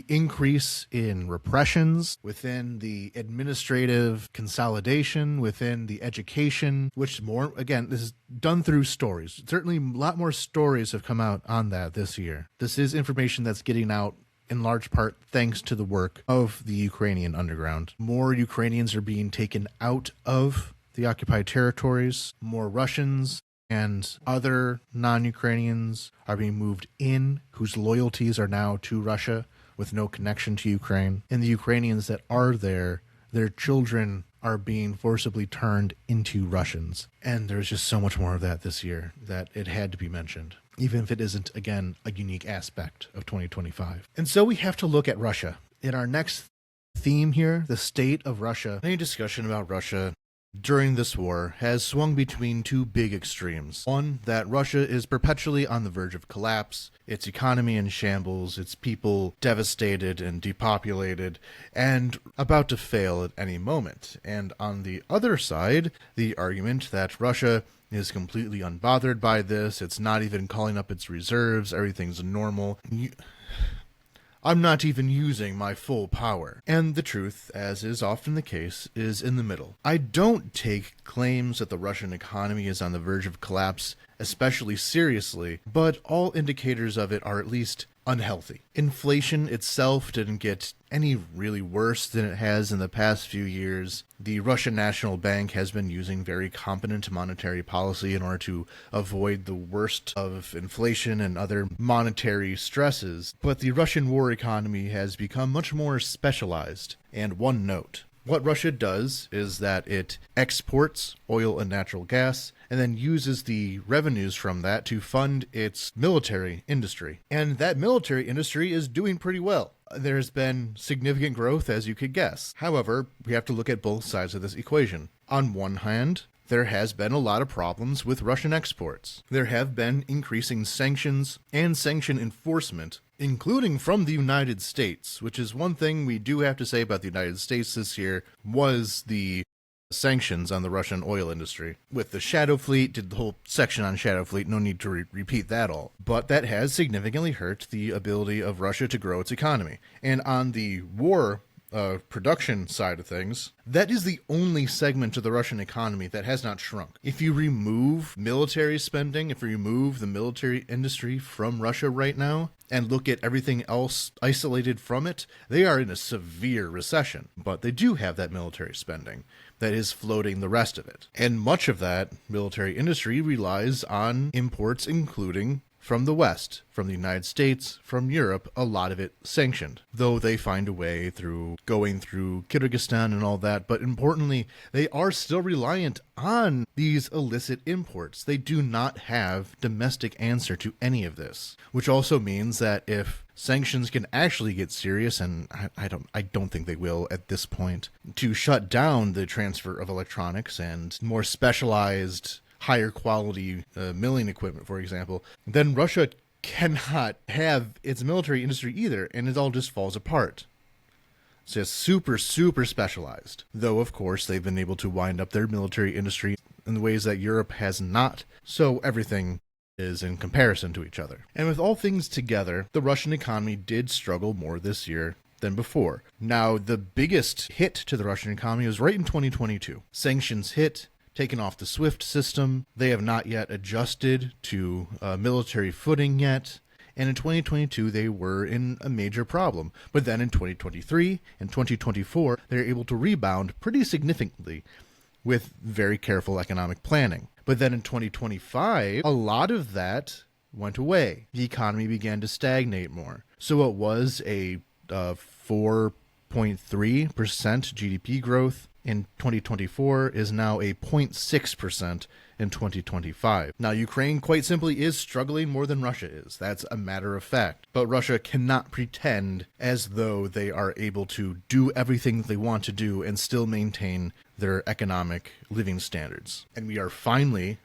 increase in repressions within the administrative consolidation, within the education, which more, again, this is done through stories. Certainly a lot more stories have come out on that this year. This is information that's getting out in large part thanks to the work of the Ukrainian underground. More Ukrainians are being taken out of the occupied territories. More Russians and other non-Ukrainians are being moved in, whose loyalties are now to Russia with no connection to Ukraine. And the Ukrainians that are there, their children are being forcibly turned into Russians. And there's just so much more of that this year that it had to be mentioned, even if it isn't, again, a unique aspect of 2025. And so we have to look at Russia. In our next theme here, the state of Russia, any discussion about Russia during this war has swung between two big extremes. One, that Russia is perpetually on the verge of collapse, its economy in shambles, its people devastated and depopulated, and about to fail at any moment. And on the other side, the argument that Russia is completely unbothered by this, it's not even calling up its reserves, everything's normal. I'm not even using my full power. And the truth, as is often the case, is in the middle. I don't take claims that the Russian economy is on the verge of collapse especially seriously, but all indicators of it are at least unhealthy. Inflation itself didn't get any really worse than it has in the past few years. The Russian National Bank has been using very competent monetary policy in order to avoid the worst of inflation and other monetary stresses, but the Russian war economy has become much more specialized. And one note: what Russia does is that it exports oil and natural gas and then uses the revenues from that to fund its military industry. And that military industry is doing pretty well. There's been significant growth, as you could guess. However, we have to look at both sides of this equation. On one hand, there has been a lot of problems with Russian exports. There have been increasing sanctions and sanction enforcement, including from the United States, which is one thing we do have to say about the United States this year, was the sanctions on the Russian oil industry. With the Shadow Fleet, did the whole section on Shadow Fleet, no need to repeat that all. But that has significantly hurt the ability of Russia to grow its economy. And on the war production side of things, that is the only segment of the Russian economy that has not shrunk. If you remove military spending, if you remove the military industry from Russia right now, and look at everything else isolated from it, they are in a severe recession. But they do have that military spending that is floating the rest of it. And much of that military industry relies on imports, including from the West, from the United States, from Europe, a lot of it sanctioned, though they find a way through going through Kyrgyzstan and all that. But importantly, they are still reliant on these illicit imports. They do not have domestic answer to any of this, which also means that if sanctions can actually get serious, and I don't think they will at this point, to shut down the transfer of electronics and more specialized higher quality milling equipment, for example, then Russia cannot have its military industry either, and it all just falls apart. It's just super, super specialized. Though, of course, they've been able to wind up their military industry in ways that Europe has not, so everything is in comparison to each other. And with all things together, the Russian economy did struggle more this year than before. Now, the biggest hit to the Russian economy was right in 2022. Sanctions hit, taken off the SWIFT system. They have not yet adjusted to military footing yet. And in 2022, they were in a major problem. But then in 2023 and 2024, they're able to rebound pretty significantly with very careful economic planning. But then in 2025, a lot of that went away. The economy began to stagnate more. So it was a 4.3% GDP growth in 2024 is now a 0.6% in 2025. Now, Ukraine quite simply is struggling more than Russia is. That's a matter of fact. But Russia cannot pretend as though they are able to do everything they want to do and still maintain their economic living standards. And we are finally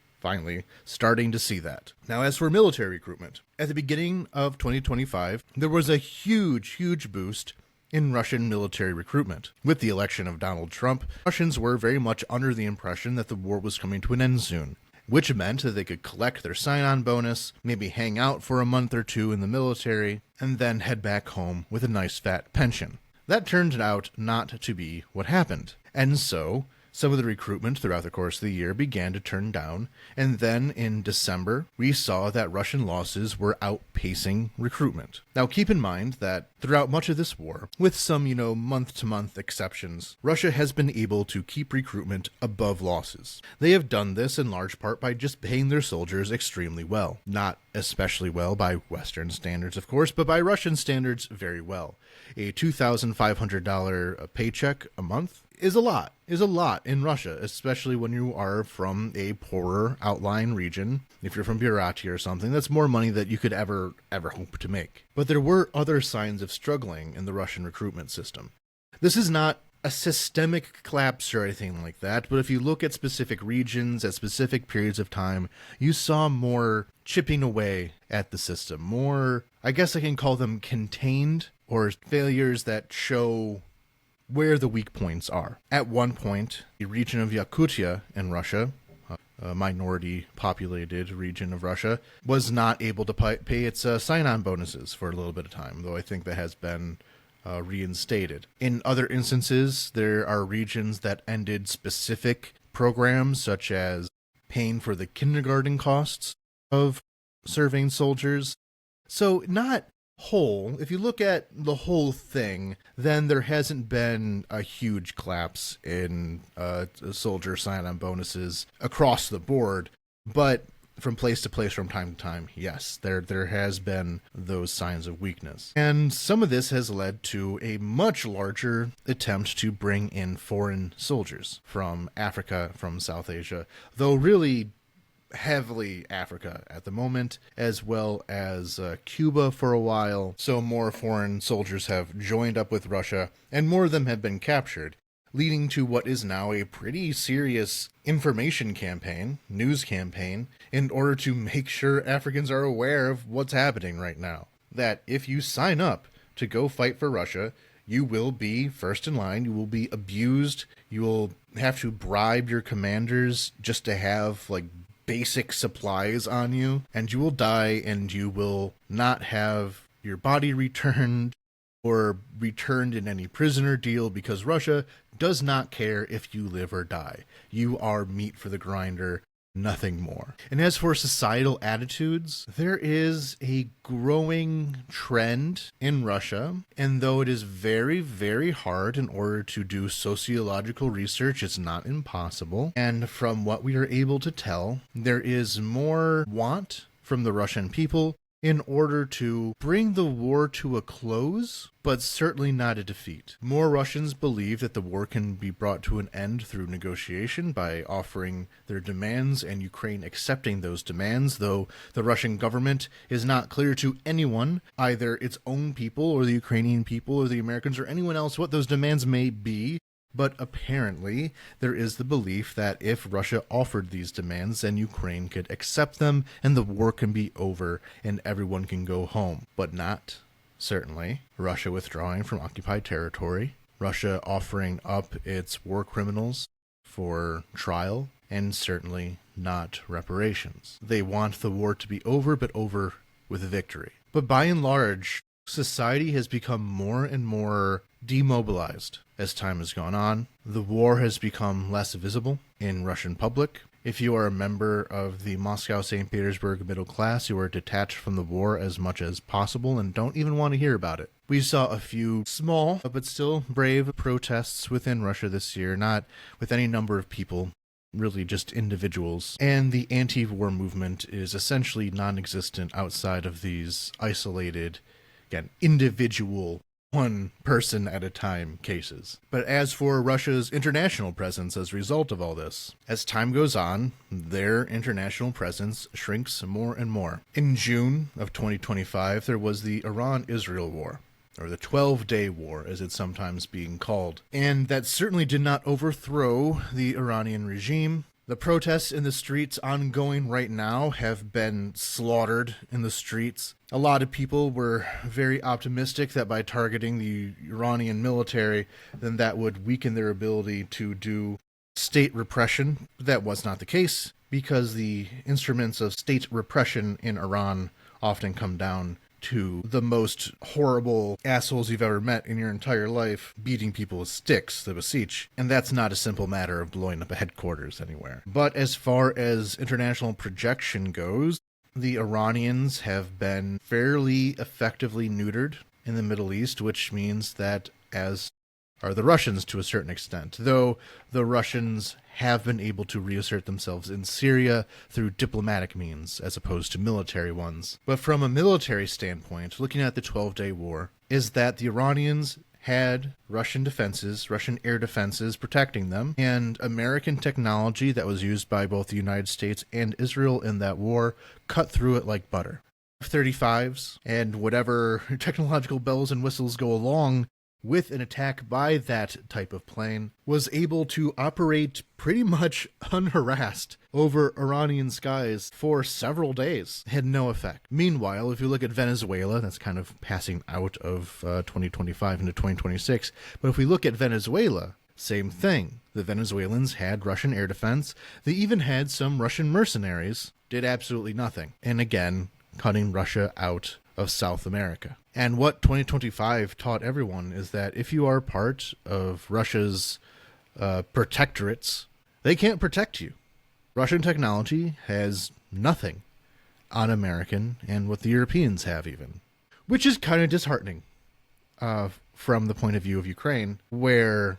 starting to see that. Now, as for military recruitment, at the beginning of 2025, there was a huge boost in Russian military recruitment. With the election of Donald Trump, Russians were very much under the impression that the war was coming to an end soon, which meant that they could collect their sign-on bonus, maybe hang out for a month or two in the military, and then head back home with a nice fat pension. That turned out not to be what happened. And so, some of the recruitment throughout the course of the year began to turn down, and then in December, we saw that Russian losses were outpacing recruitment. Now, keep in mind that throughout much of this war, with some, month-to-month exceptions, Russia has been able to keep recruitment above losses. They have done this in large part by just paying their soldiers extremely well. Not especially well by Western standards, of course, but by Russian standards, very well. A $2,500 paycheck a month is a lot in Russia, especially when you are from a poorer outlying region. If you're from Buryatia or something, that's more money that you could ever hope to make. But there were other signs of struggling in the Russian recruitment system. This is not a systemic collapse or anything like that, but if you look at specific regions at specific periods of time, you saw more chipping away at the system. More, I guess I can call them contained, or failures that show where the weak points are. At one point, the region of Yakutia in Russia, a minority populated region of Russia, was not able to pay its sign-on bonuses for a little bit of time, though I think that has been reinstated. In other instances, there are regions that ended specific programs, such as paying for the kindergarten costs of serving soldiers. So not whole. If you look at the whole thing, then there hasn't been a huge collapse in soldier sign-on bonuses across the board, but from place to place, from time to time, yes, there has been those signs of weakness. And some of this has led to a much larger attempt to bring in foreign soldiers from Africa, from South Asia, though really heavily Africa at the moment, as well as Cuba for a while. So more foreign soldiers have joined up with Russia, and more of them have been captured, leading to what is now a pretty serious information campaign, news campaign, in order to make sure Africans are aware of what's happening right now. That if you sign up to go fight for Russia, you will be first in line, you will be abused, you will have to bribe your commanders just to have, basic supplies on you, and you will die, and you will not have your body returned. or returned in any prisoner deal, because Russia does not care if you live or die. You are meat for the grinder, nothing more. And as for societal attitudes, there is a growing trend in Russia, and though it is very, very hard in order to do sociological research, it's not impossible. And from what we are able to tell, there is more want from the Russian people in order to bring the war to a close, but certainly not a defeat. More Russians believe that the war can be brought to an end through negotiation by offering their demands and Ukraine accepting those demands, though the Russian government is not clear to anyone, either its own people or the Ukrainian people or the Americans or anyone else, what those demands may be. But apparently, there is the belief that if Russia offered these demands, then Ukraine could accept them and the war can be over and everyone can go home. But not, certainly, Russia withdrawing from occupied territory, Russia offering up its war criminals for trial, and certainly not reparations. They want the war to be over, but over with victory. But by and large, society has become more and more demobilized as time has gone on. The war has become less visible in Russian public. If you are a member of the Moscow-St. Petersburg middle class, you are detached from the war as much as possible and don't even want to hear about it. We saw a few small, but still brave protests within Russia this year, not with any number of people, really just individuals. And the anti-war movement is essentially non-existent outside of these isolated, again, individual, one person at a time cases. But as for Russia's international presence as a result of all this, as time goes on, their international presence shrinks more and more. In June of 2025, there was the Iran-Israel war, or the 12-day war, as it's sometimes being called. And that certainly did not overthrow the Iranian regime. The protests in the streets ongoing right now have been slaughtered in the streets. A lot of people were very optimistic that by targeting the Iranian military, then that would weaken their ability to do state repression. That was not the case, because the instruments of state repression in Iran often come down to the most horrible assholes you've ever met in your entire life, beating people with sticks, the Basich. And that's not a simple matter of blowing up a headquarters anywhere. But as far as international projection goes, the Iranians have been fairly effectively neutered in the Middle East, which means that, as are the Russians to a certain extent, though the Russians have been able to reassert themselves in Syria through diplomatic means as opposed to military ones. But from a military standpoint, looking at the 12-day war, is that the Iranians had Russian defenses, Russian air defenses protecting them, and American technology that was used by both the United States and Israel in that war cut through it like butter. F-35s and whatever technological bells and whistles go along with an attack by that type of plane was able to operate pretty much unharassed over Iranian skies for several days. It had no effect. Meanwhile, if you look at Venezuela, that's kind of passing out of 2025 into 2026, but if we look at Venezuela, same thing. The Venezuelans had Russian air defense. They even had some Russian mercenaries, did absolutely nothing. And again, cutting Russia out of South America. And what 2025 taught everyone is that if you are part of Russia's protectorates, they can't protect you. Russian technology has nothing on American and what the Europeans have even, which is kind of disheartening from the point of view of Ukraine, where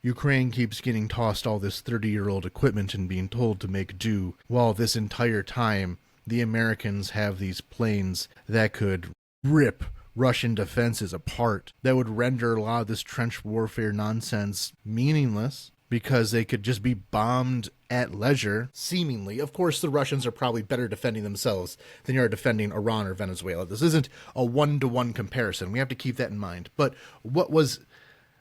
Ukraine keeps getting tossed all this 30-year-old equipment and being told to make do, while this entire time the Americans have these planes that could rip Russian defenses apart, that would render a lot of this trench warfare nonsense meaningless, because they could just be bombed at leisure, seemingly. Of course, the Russians are probably better defending themselves than you are defending Iran or Venezuela. This isn't a one-to-one comparison. We have to keep that in mind. But what was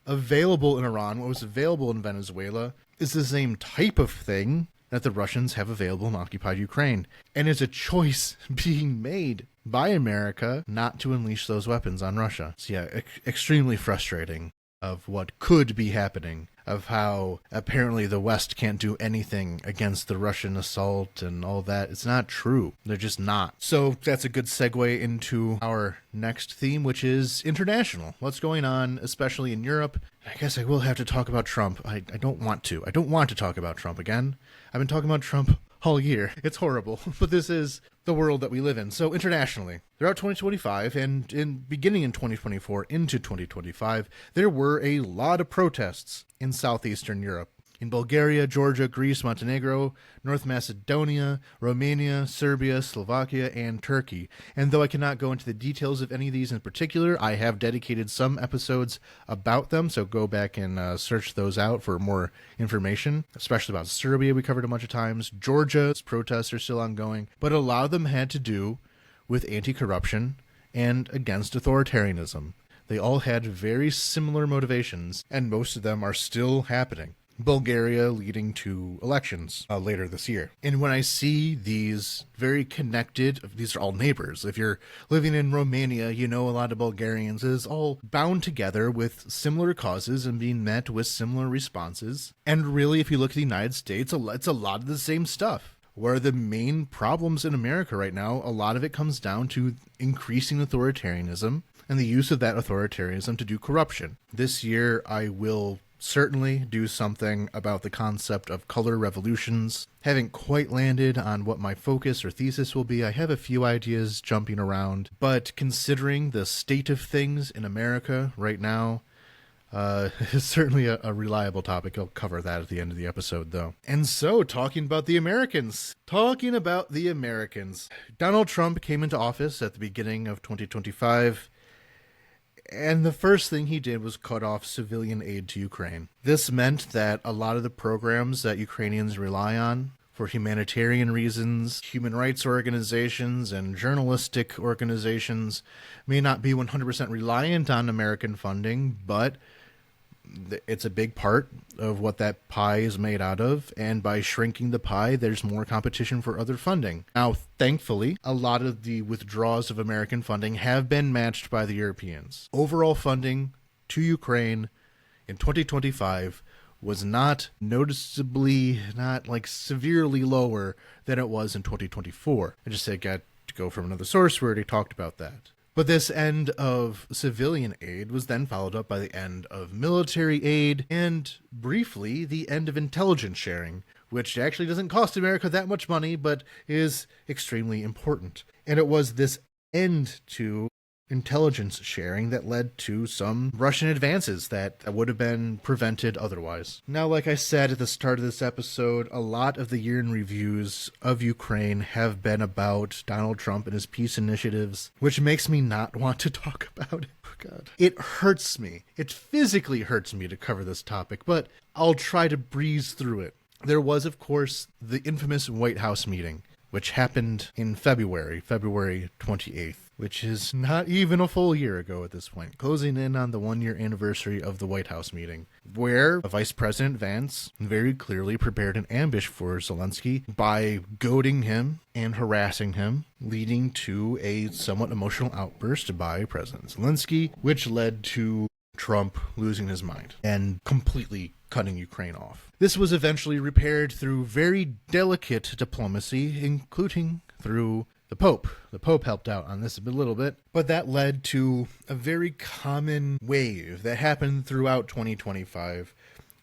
available in Iran, what was available in Venezuela, is the same type of thing that the Russians have available in occupied Ukraine. And it's a choice being made by America not to unleash those weapons on Russia. So yeah, extremely frustrating. of what could be happening, of how apparently the West can't do anything against the Russian assault and all that. It's not true. They're just not. So that's a good segue into our next theme, which is international. What's going on, especially in Europe? I guess I will have to talk about Trump. I don't want to. I don't want to talk about Trump again. I've been talking about Trump all year. It's horrible, but this is the world that we live in. So internationally, throughout 2025 and beginning in 2024 into 2025, there were a lot of protests in southeastern Europe. In Bulgaria, Georgia, Greece, Montenegro, North Macedonia, Romania, Serbia, Slovakia, and Turkey. And though I cannot go into the details of any of these in particular, I have dedicated some episodes about them, so go back and search those out for more information, especially about Serbia we covered a bunch of times. Georgia's protests are still ongoing, but a lot of them had to do with anti-corruption and against authoritarianism. They all had very similar motivations, and most of them are still happening. Bulgaria leading to elections later this year. And when I see these very connected, these are all neighbors. If you're living in Romania, you know a lot of Bulgarians. It is all bound together with similar causes and being met with similar responses. And really, if you look at the United States, it's a lot of the same stuff. Where are the main problems in America right now? A lot of it comes down to increasing authoritarianism and the use of that authoritarianism to do corruption. This year, I will certainly do something about the concept of color revolutions. Haven't quite landed on what my focus or thesis will be. I have a few ideas jumping around, but considering the state of things in America right now, is certainly a reliable topic. I'll cover that at the end of the episode, though. And so, talking about the Americans. Donald Trump came into office at the beginning of 2025, and the first thing he did was cut off civilian aid to Ukraine. This meant that a lot of the programs that Ukrainians rely on for humanitarian reasons, human rights organizations, and journalistic organizations may not be 100% reliant on American funding, but it's a big part of what that pie is made out of, and by shrinking the pie, there's more competition for other funding. Now, thankfully, a lot of the withdrawals of American funding have been matched by the Europeans. Overall funding to Ukraine in 2025 was not noticeably, not like severely lower than it was in 2024. I just said got to go from another source. We already talked about that. But this end of civilian aid was then followed up by the end of military aid and, briefly, the end of intelligence sharing, which actually doesn't cost America that much money, but is extremely important. And it was this end to intelligence sharing that led to some Russian advances that would have been prevented otherwise. Now, like I said at the start of this episode, a lot of the year in reviews of Ukraine have been about Donald Trump and his peace initiatives, which makes me not want to talk about it. Oh, God. It hurts me. It physically hurts me to cover this topic, but I'll try to breeze through it. There was, of course, the infamous White House meeting, which happened in February 28th. Which is not even a full year ago at this point, closing in on the 1-year anniversary of the White House meeting, where Vice President Vance very clearly prepared an ambush for Zelensky by goading him and harassing him, leading to a somewhat emotional outburst by President Zelensky, which led to Trump losing his mind and completely cutting Ukraine off. This was eventually repaired through very delicate diplomacy, including through the Pope. The Pope helped out on this a little bit, but that led to a very common wave that happened throughout 2025,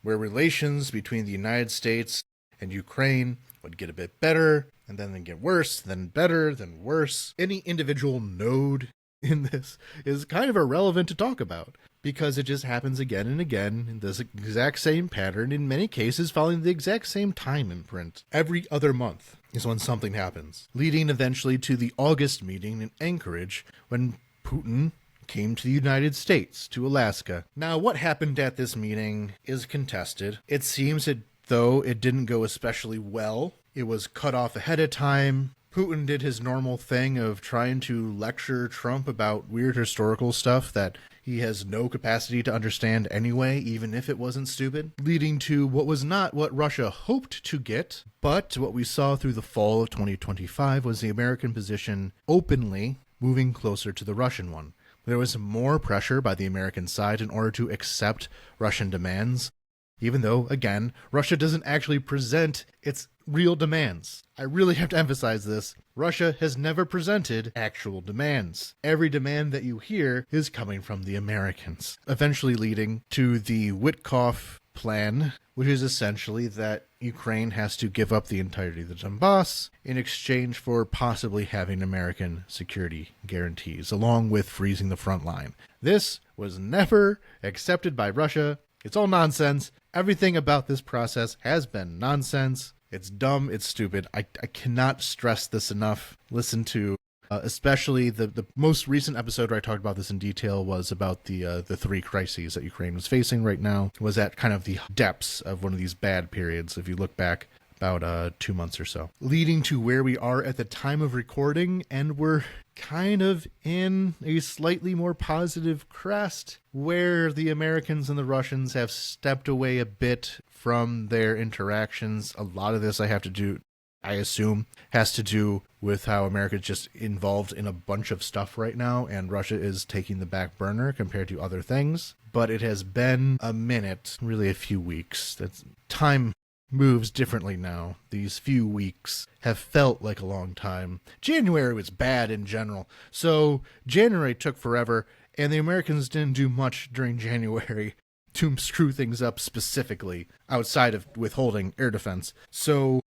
where relations between the United States and Ukraine would get a bit better, and then they'd get worse, then better, then worse. Any individual node in this is kind of irrelevant to talk about, because it just happens again and again in this exact same pattern, in many cases following the exact same time imprint. Every other month is when something happens, leading eventually to the August meeting in Anchorage when Putin came to the United States, to Alaska. Now, what happened at this meeting is contested. It seems that though it didn't go especially well, it was cut off ahead of time. Putin did his normal thing of trying to lecture Trump about weird historical stuff that he has no capacity to understand anyway, even if it wasn't stupid, leading to what was not what Russia hoped to get, but what we saw through the fall of 2025 was the American position openly moving closer to the Russian one, There was more pressure by the American side in order to accept Russian demands, even though, again, Russia doesn't actually present its real demands. I really have to emphasize this. Russia has never presented actual demands. Every demand that you hear is coming from the Americans, eventually leading to the Witkoff plan, which is essentially that Ukraine has to give up the entirety of the Donbass in exchange for possibly having American security guarantees, along with freezing the front line. This was never accepted by Russia. It's all nonsense. Everything about this process has been nonsense. It's dumb. It's stupid. I cannot stress this enough. Listen to especially the most recent episode where I talked about this in detail was about the three crises that Ukraine was facing right now. It was at kind of the depths of one of these bad periods, if you look back about 2 months or so, leading to where we are at the time of recording, and we're kind of in a slightly more positive crest where the Americans and the Russians have stepped away a bit from their interactions. A lot of this I assume, has to do with how America is just involved in a bunch of stuff right now, and Russia is taking the back burner compared to other things. But it has been a minute, really a few weeks. That's time moves differently now. These few weeks have felt like a long time. January was bad in general, so January took forever, and the Americans didn't do much during January to screw things up specifically, outside of withholding air defense. So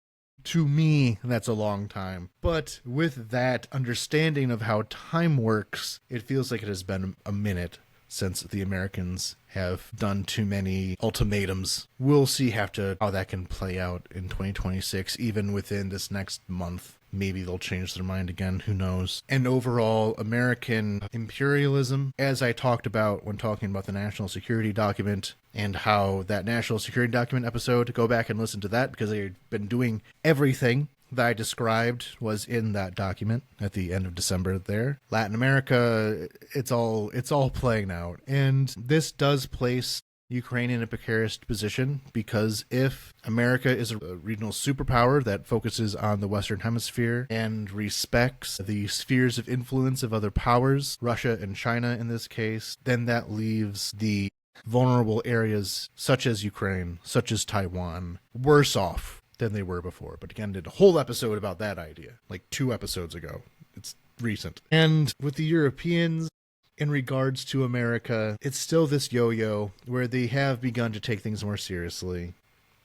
to me, that's a long time. But with that understanding of how time works, it feels like it has been a minute since the Americans have done too many ultimatums. We'll see how that can play out in 2026, even within this next month. Maybe they'll change their mind again, who knows. And overall, American imperialism, as I talked about when talking about the national security document, and how that national security document episode, go back and listen to that, because I've been doing everything that I described was in that document at the end of December there. Latin America, it's all playing out. And this does place Ukraine in a precarious position, because if America is a regional superpower that focuses on the Western Hemisphere and respects the spheres of influence of other powers, Russia and China in this case, then that leaves the vulnerable areas such as Ukraine, such as Taiwan, worse off than they were before. But again, did a whole episode about that idea, like 2 episodes ago. It's recent. And with the Europeans, in regards to America, it's still this yo-yo where they have begun to take things more seriously.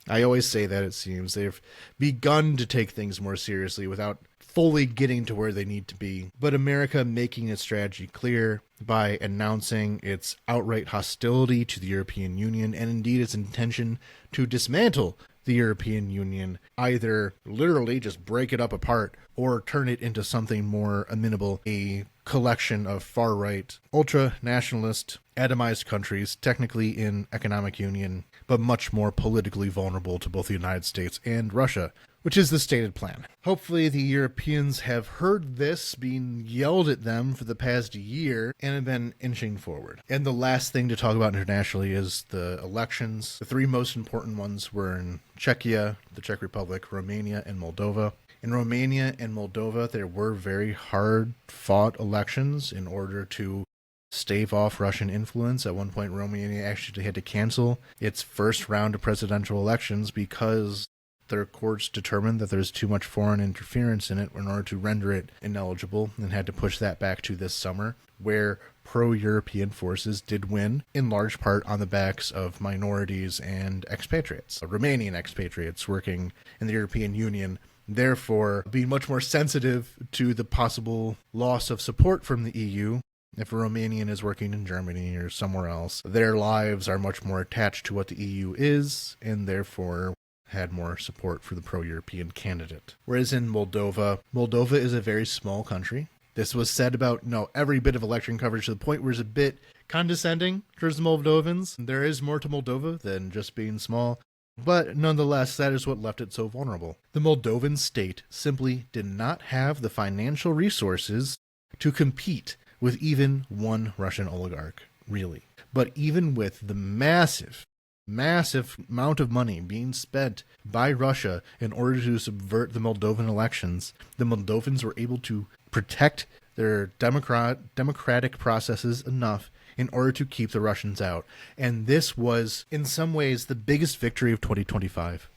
I always say that, it seems. They've begun to take things more seriously without fully getting to where they need to be. But America making its strategy clear by announcing its outright hostility to the European Union, and indeed its intention to dismantle the European Union, either literally just break it up apart or turn it into something more amenable, a collection of far-right, ultra-nationalist, atomized countries, technically in economic union, but much more politically vulnerable to both the United States and Russia, which is the stated plan. Hopefully the Europeans have heard this being yelled at them for the past year and have been inching forward. And the last thing to talk about internationally is the elections. The 3 most important ones were in Czechia, the Czech Republic, Romania, and Moldova. In Romania and Moldova, there were very hard-fought elections in order to stave off Russian influence. At one point, Romania actually had to cancel its first round of presidential elections because their courts determined that there's too much foreign interference in it in order to render it ineligible, and had to push that back to this summer, where pro-European forces did win, in large part on the backs of minorities and expatriates. Romanian expatriates working in the European Union, therefore being much more sensitive to the possible loss of support from the EU. If a Romanian is working in Germany or somewhere else, their lives are much more attached to what the EU is, and therefore had more support for the pro-European candidate. Whereas in Moldova is a very small country. This was said about every bit of election coverage, to the point where it's a bit condescending towards the Moldovans. There is more to Moldova than just being small, but nonetheless, that is what left it so vulnerable. The Moldovan state simply did not have the financial resources to compete with even one Russian oligarch, really. But even with the massive amount of money being spent by Russia in order to subvert the Moldovan elections, the Moldovans were able to protect their democratic processes enough in order to keep the Russians out. And this was, in some ways, the biggest victory of 2025.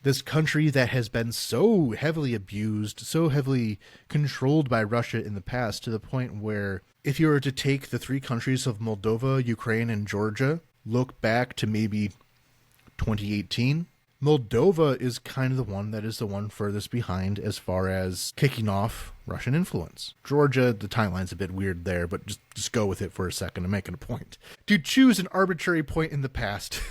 This country that has been so heavily abused, so heavily controlled by Russia in the past, to the point where if you were to take the three countries of Moldova, Ukraine, and Georgia, look back to maybe 2018, Moldova is kind of the one that is the one furthest behind as far as kicking off Russian influence. Georgia, the timeline's a bit weird there, but just go with it for a second. I'm making a point. To choose an arbitrary point in the past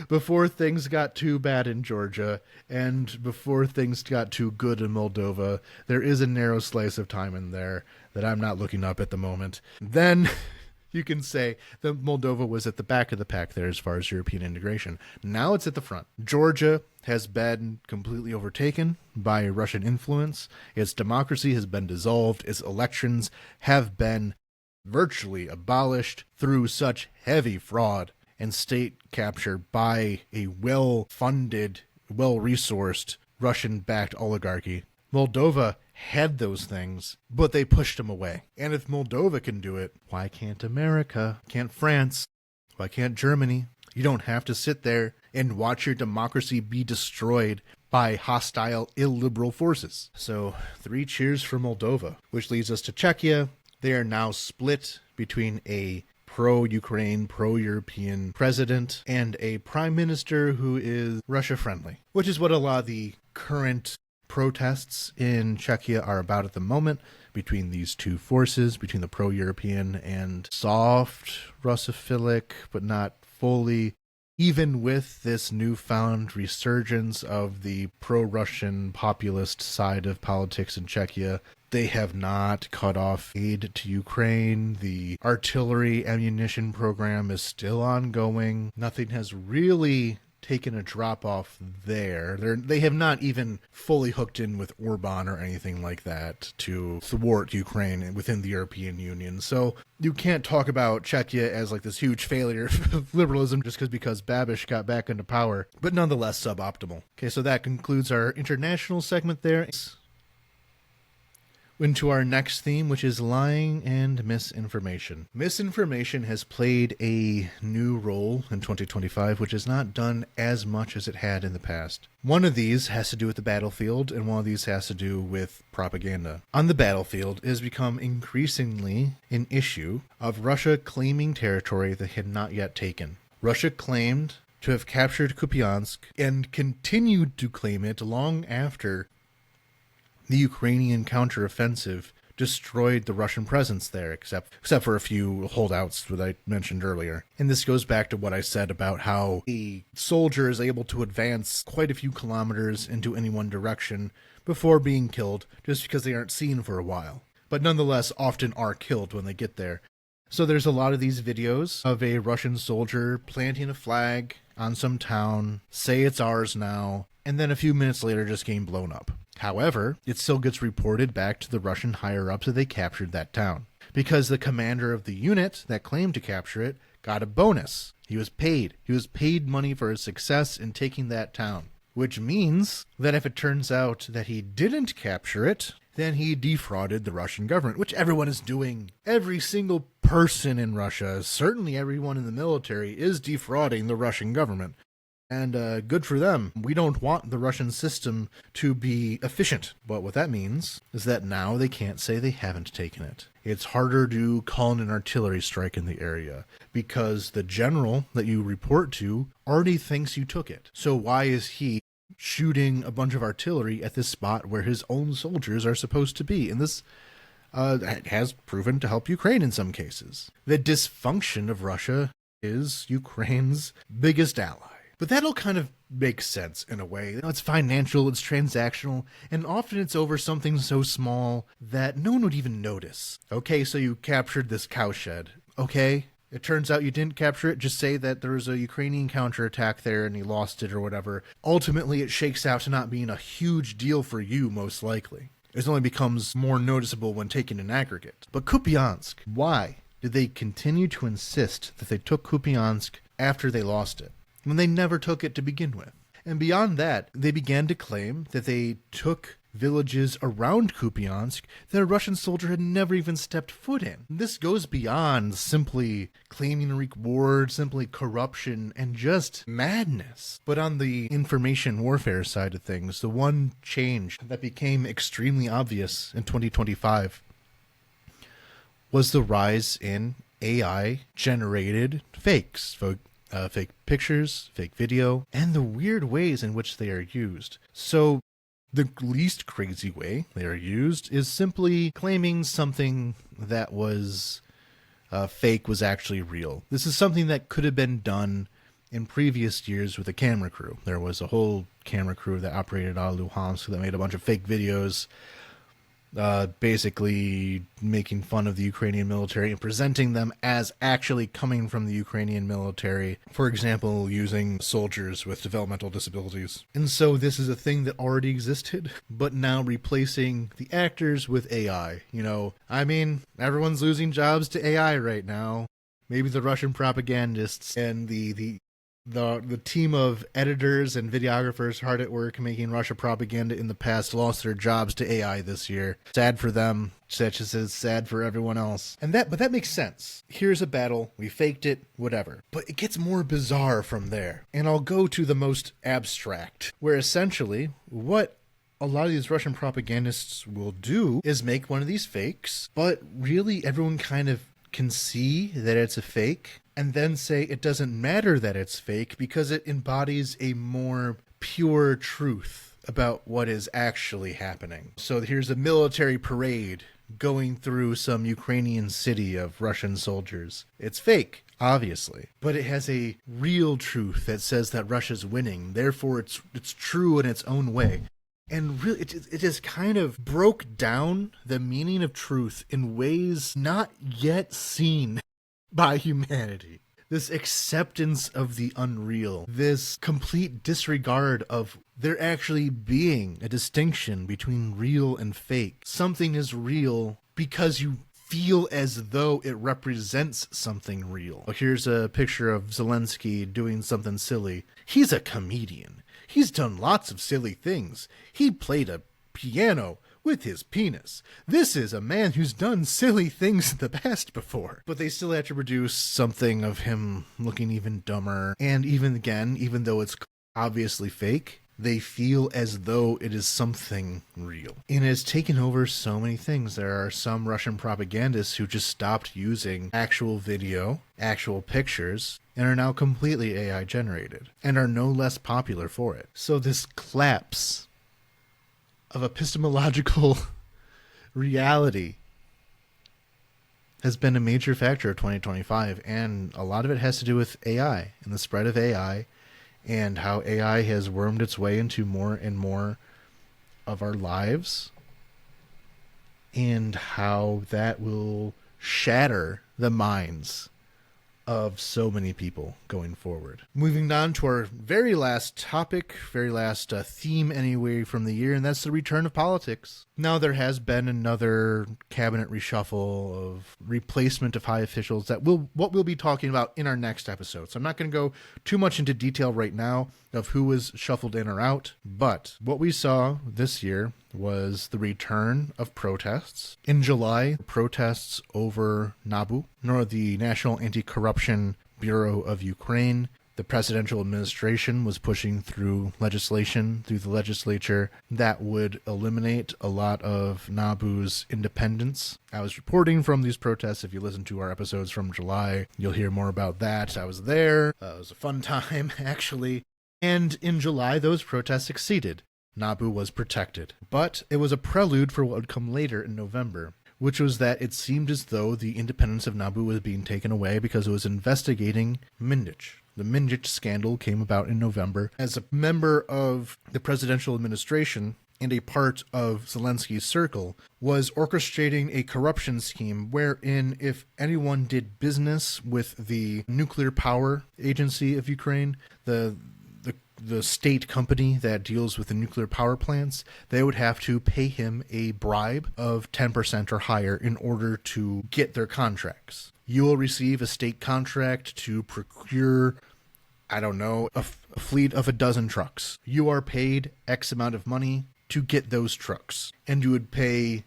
before things got too bad in Georgia and before things got too good in Moldova, there is a narrow slice of time in there that I'm not looking up at the moment. Then you can say that Moldova was at the back of the pack there as far as European integration. Now it's at the front. Georgia has been completely overtaken by Russian influence. Its democracy has been dissolved. Its elections have been virtually abolished through such heavy fraud and state capture by a well-funded, well-resourced, Russian-backed oligarchy. Moldova had those things, but they pushed them away. And if Moldova can do it, why can't America? Can't France? Why can't Germany? You don't have to sit there and watch your democracy be destroyed by hostile, illiberal forces. So 3 cheers for Moldova, which leads us to Czechia. They are now split between a pro-Ukraine, pro-European president and a prime minister who is Russia-friendly, which is what a lot of the current protests in Czechia are about at the moment, between these two forces, between the pro-European and soft Russophilic, but not fully. Even with this newfound resurgence of the pro-Russian populist side of politics in Czechia, they have not cut off aid to Ukraine. The artillery ammunition program is still ongoing. Nothing has really taken a drop off there. They have not even fully hooked in with Orban or anything like that to thwart Ukraine within the European Union. So you can't talk about Czechia as like this huge failure of liberalism just because Babiš got back into power, but nonetheless suboptimal. Okay, so that concludes our international segment there. Into our next theme, which is lying and misinformation. Misinformation has played a new role in 2025, which has not done as much as it had in the past. One of these has to do with the battlefield, and one of these has to do with propaganda. On the battlefield, it has become increasingly an issue of Russia claiming territory that it had not yet taken. Russia claimed to have captured Kupiansk and continued to claim it long after the Ukrainian counteroffensive destroyed the Russian presence there, except for a few holdouts that I mentioned earlier. And this goes back to what I said about how a soldier is able to advance quite a few kilometers into any one direction before being killed just because they aren't seen for a while, but nonetheless often are killed when they get there. So there's a lot of these videos of a Russian soldier planting a flag on some town, say it's ours now, and then a few minutes later just getting blown up. However, it still gets reported back to the Russian higher-ups that they captured that town, because the commander of the unit that claimed to capture it got a bonus. He was paid. He was paid money for his success in taking that town, which means that if it turns out that he didn't capture it, then he defrauded the Russian government, which everyone is doing. Every single person in Russia, certainly everyone in the military, is defrauding the Russian government. And good for them. We don't want the Russian system to be efficient. But what that means is that now they can't say they haven't taken it. It's harder to call in an artillery strike in the area because the general that you report to already thinks you took it. So why is he shooting a bunch of artillery at this spot where his own soldiers are supposed to be? And this has proven to help Ukraine in some cases. The dysfunction of Russia is Ukraine's biggest ally. But that'll kind of make sense in a way. You know, it's financial, it's transactional, and often it's over something so small that no one would even notice. Okay, so you captured this cowshed. Okay, it turns out you didn't capture it. Just say that there was a Ukrainian counterattack there and you lost it or whatever. Ultimately, it shakes out to not being a huge deal for you, most likely. It only becomes more noticeable when taken in aggregate. But Kupiansk, why did they continue to insist that they took Kupiansk after they lost it, when they never took it to begin with? And beyond that, they began to claim that they took villages around Kupiansk that a Russian soldier had never even stepped foot in. This goes beyond simply claiming a reward, simply corruption, and just madness. But on the information warfare side of things, the one change that became extremely obvious in 2025 was the rise in AI-generated fakes, fake pictures, fake video, and the weird ways in which they are used. So the least crazy way they are used is simply claiming something that was fake was actually real. This is something that could have been done in previous years with a camera crew. There was a whole camera crew that operated out of Luhansk that made a bunch of fake videos, basically making fun of the Ukrainian military and presenting them as actually coming from the Ukrainian military, for example, using soldiers with developmental disabilities. And so this is a thing that already existed, but now replacing the actors with AI. Everyone's losing jobs to AI right now. Maybe the Russian propagandists and the team of editors and videographers hard at work making Russia propaganda in the past lost their jobs to AI this year. Sad for them, such as it's sad for everyone else. But that makes sense. Here's a battle, we faked it, whatever. But it gets more bizarre from there. And I'll go to the most abstract, where essentially what a lot of these Russian propagandists will do is make one of these fakes, but really everyone kind of can see that it's a fake, and then say it doesn't matter that it's fake because it embodies a more pure truth about what is actually happening. So here's a military parade going through some Ukrainian city of Russian soldiers. It's fake, obviously, but it has a real truth that says that Russia's winning. Therefore, it's true in its own way. And really, it just kind of broke down the meaning of truth in ways not yet seen by humanity. This acceptance of the unreal, this complete disregard of there actually being a distinction between real and fake. Something is real because you feel as though it represents something real. Here's a picture of Zelensky doing something silly. He's a comedian. He's done lots of silly things. He played a piano with his penis. This is a man who's done silly things in the past before. But they still had to produce something of him looking even dumber. And even though it's obviously fake, they feel as though it is something real. And it has taken over so many things. There are some Russian propagandists who just stopped using actual video, actual pictures, and are now completely AI generated, and are no less popular for it. So this collapse of epistemological reality has been a major factor of 2025, and a lot of it has to do with AI and the spread of AI and how AI has wormed its way into more and more of our lives, and how that will shatter the minds of so many people going forward. Moving on to our very last topic, very last theme anyway from the year, and that's the return of politics. Now, there has been another cabinet reshuffle of replacement of high officials that what we'll be talking about in our next episode. So I'm not going to go too much into detail right now of who was shuffled in or out, but what we saw this year was the return of protests. In July, protests over NABU, nor the National Anti-Corruption Bureau of Ukraine. The presidential administration was pushing through legislation through the legislature that would eliminate a lot of NABU's independence. I was reporting from these protests. If you listen to our episodes from July, you'll hear more about that. I was there. It was a fun time, actually. And in July, those protests succeeded. NABU was protected. But it was a prelude for what would come later in November, which was that it seemed as though the independence of NABU was being taken away because it was investigating Mindich. The Mindich scandal came about in November. As a member of the presidential administration and a part of Zelensky's circle, was orchestrating a corruption scheme wherein if anyone did business with the nuclear power agency of Ukraine, the state company that deals with the nuclear power plants, they would have to pay him a bribe of 10% or higher in order to get their contracts. You will receive a state contract to procure, a fleet of a dozen trucks. You are paid X amount of money to get those trucks. And you would pay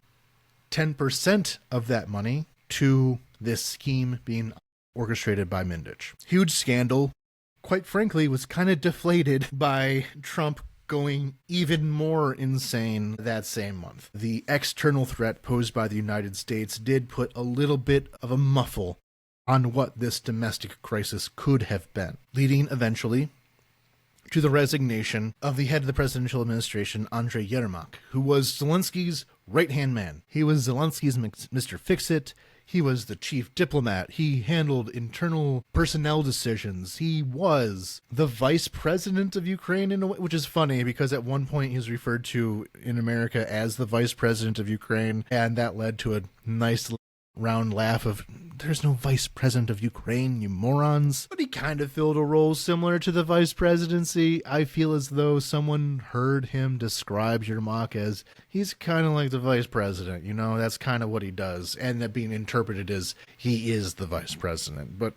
10% of that money to this scheme being orchestrated by Mindich. Huge scandal. Quite frankly, was kind of deflated by Trump going even more insane that same month. The external threat posed by the United States did put a little bit of a muffle on what this domestic crisis could have been, leading eventually to the resignation of the head of the presidential administration, Andrei Yermak, who was Zelensky's right-hand man. He was Zelensky's Mr. Fix-It. He was the chief diplomat. He handled internal personnel decisions. He was the vice president of Ukraine, in a way, which is funny because at one point he was referred to in America as the vice president of Ukraine, and that led to a nice round laugh of, there's no vice president of Ukraine, you morons. But he kind of filled a role similar to the vice presidency. I feel as though someone heard him describe Yermak as, he's kind of like the vice president, you know, that's kind of what he does. And that being interpreted as, he is the vice president, but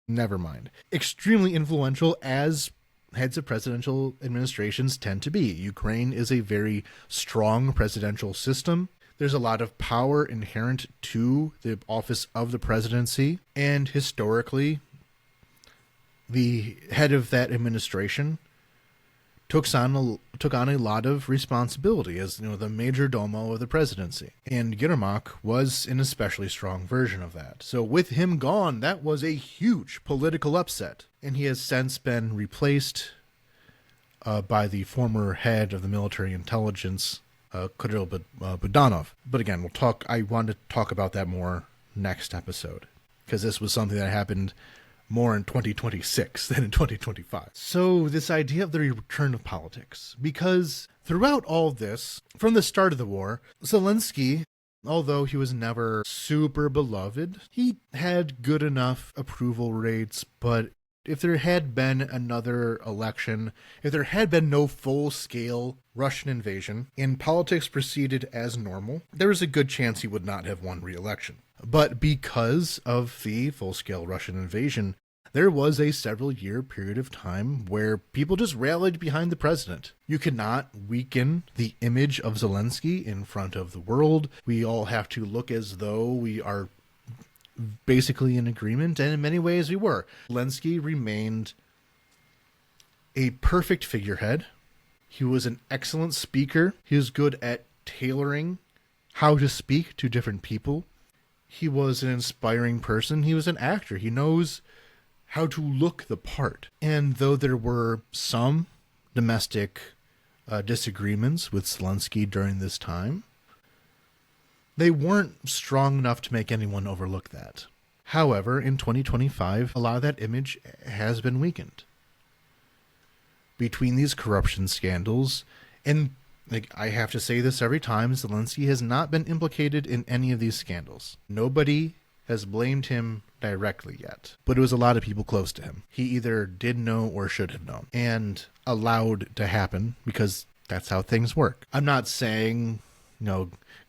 never mind. Extremely influential, as heads of presidential administrations tend to be. Ukraine is a very strong presidential system. There's a lot of power inherent to the office of the presidency, and historically, the head of that administration took on a lot of responsibility as, you know, the major domo of the presidency. And Yermak was an especially strong version of that. So with him gone, that was a huge political upset, and he has since been replaced by the former head of the military intelligence, Kirill Budanov. But again, I want to talk about that more next episode, because this was something that happened more in 2026 than in 2025. So this idea of the return of politics, because throughout all this, from the start of the war, Zelensky, although he was never super beloved, he had good enough approval rates, but if there had been another election, if there had been no full-scale Russian invasion, and politics proceeded as normal, there was a good chance he would not have won re-election. But because of the full-scale Russian invasion, there was a several-year period of time where people just rallied behind the president. You cannot weaken the image of Zelensky in front of the world. We all have to look as though we are basically in agreement, and in many ways we were. Zelensky remained a perfect figurehead. He was an excellent speaker. He was good at tailoring how to speak to different people. He was an inspiring person. He was an actor. He knows how to look the part. And though there were some domestic disagreements with Zelensky during this time, they weren't strong enough to make anyone overlook that. However, in 2025, a lot of that image has been weakened. Between these corruption scandals, and I have to say this every time, Zelensky has not been implicated in any of these scandals. Nobody has blamed him directly yet, but it was a lot of people close to him. He either did know or should have known, and allowed to happen because that's how things work. I'm not saying,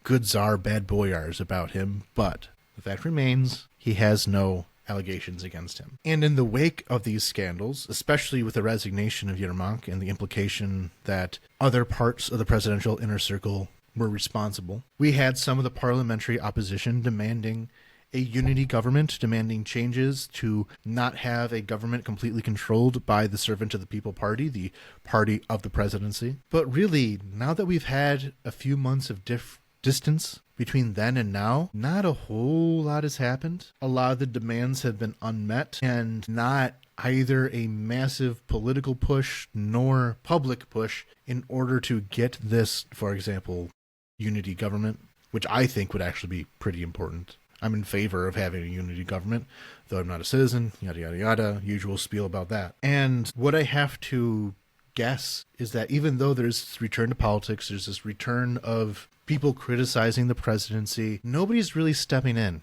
good czar, bad boyars about him, but the fact remains he has no allegations against him. And in the wake of these scandals, especially with the resignation of Yermak and the implication that other parts of the presidential inner circle were responsible, we had some of the parliamentary opposition demanding a unity government, demanding changes to not have a government completely controlled by the Servant of the People Party, the party of the presidency. But really, now that we've had a few months of distance between then and now, not a whole lot has happened. A lot of the demands have been unmet, and not either a massive political push nor public push in order to get this, for example, unity government, which I think would actually be pretty important. I'm in favor of having a unity government, though I'm not a citizen, yada, yada, yada, usual spiel about that. And what I have to guess is that even though there's this return to politics, there's this return of people criticizing the presidency, nobody's really stepping in.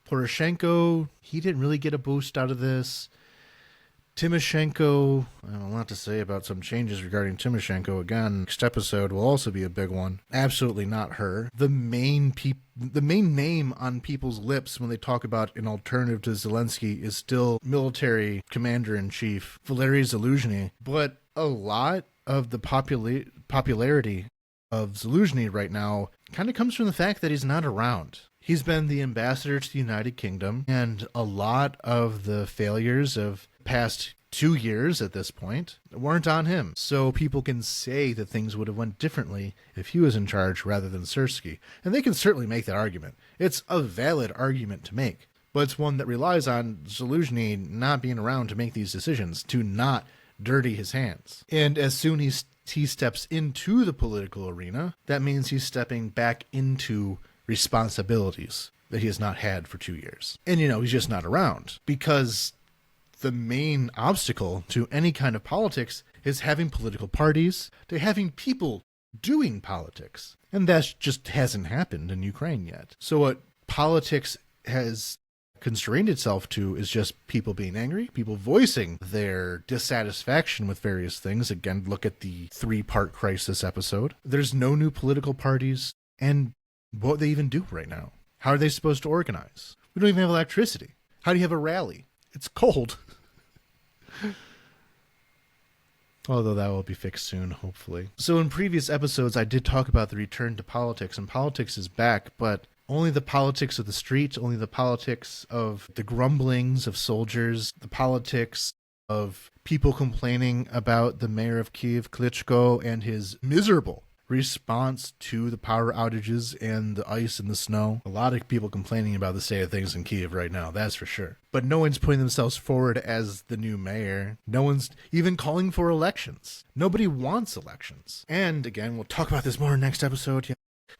Poroshenko, he didn't really get a boost out of this. Timoshenko, I have a lot to say about some changes regarding Timoshenko. Again, next episode will also be a big one. Absolutely not her. The main name on people's lips when they talk about an alternative to Zelensky is still military commander-in-chief Valery Zaluzhny. But a lot of the popularity of Zaluzhny right now kind of comes from the fact that he's not around. He's been the ambassador to the United Kingdom, and a lot of the failures of past 2 years at this point weren't on him. So people can say that things would have went differently if he was in charge rather than Syrskyi. And they can certainly make that argument. It's a valid argument to make. But it's one that relies on Zaluzhny not being around to make these decisions, to not dirty his hands. And as soon as he steps into the political arena, that means he's stepping back into responsibilities that he has not had for 2 years. And, he's just not around, because the main obstacle to any kind of politics is having political parties, to having people doing politics. And that just hasn't happened in Ukraine yet. So what politics has constrained itself to is just people being angry, people voicing their dissatisfaction with various things. Again, look at the 3-part crisis episode. There's no new political parties, and what they even do right now? How are they supposed to organize? We don't even have electricity. How do you have a rally? It's cold. Although that will be fixed soon, hopefully. So in previous episodes, I did talk about the return to politics, and politics is back, but only the politics of the street, only the politics of the grumblings of soldiers, the politics of people complaining about the mayor of Kyiv, Klitschko, and his miserable response to the power outages and the ice and the snow. A lot of people complaining about the state of things in Kyiv right now, that's for sure. But no one's putting themselves forward as the new mayor. No one's even calling for elections. Nobody wants elections. And again, we'll talk about this more in next episode.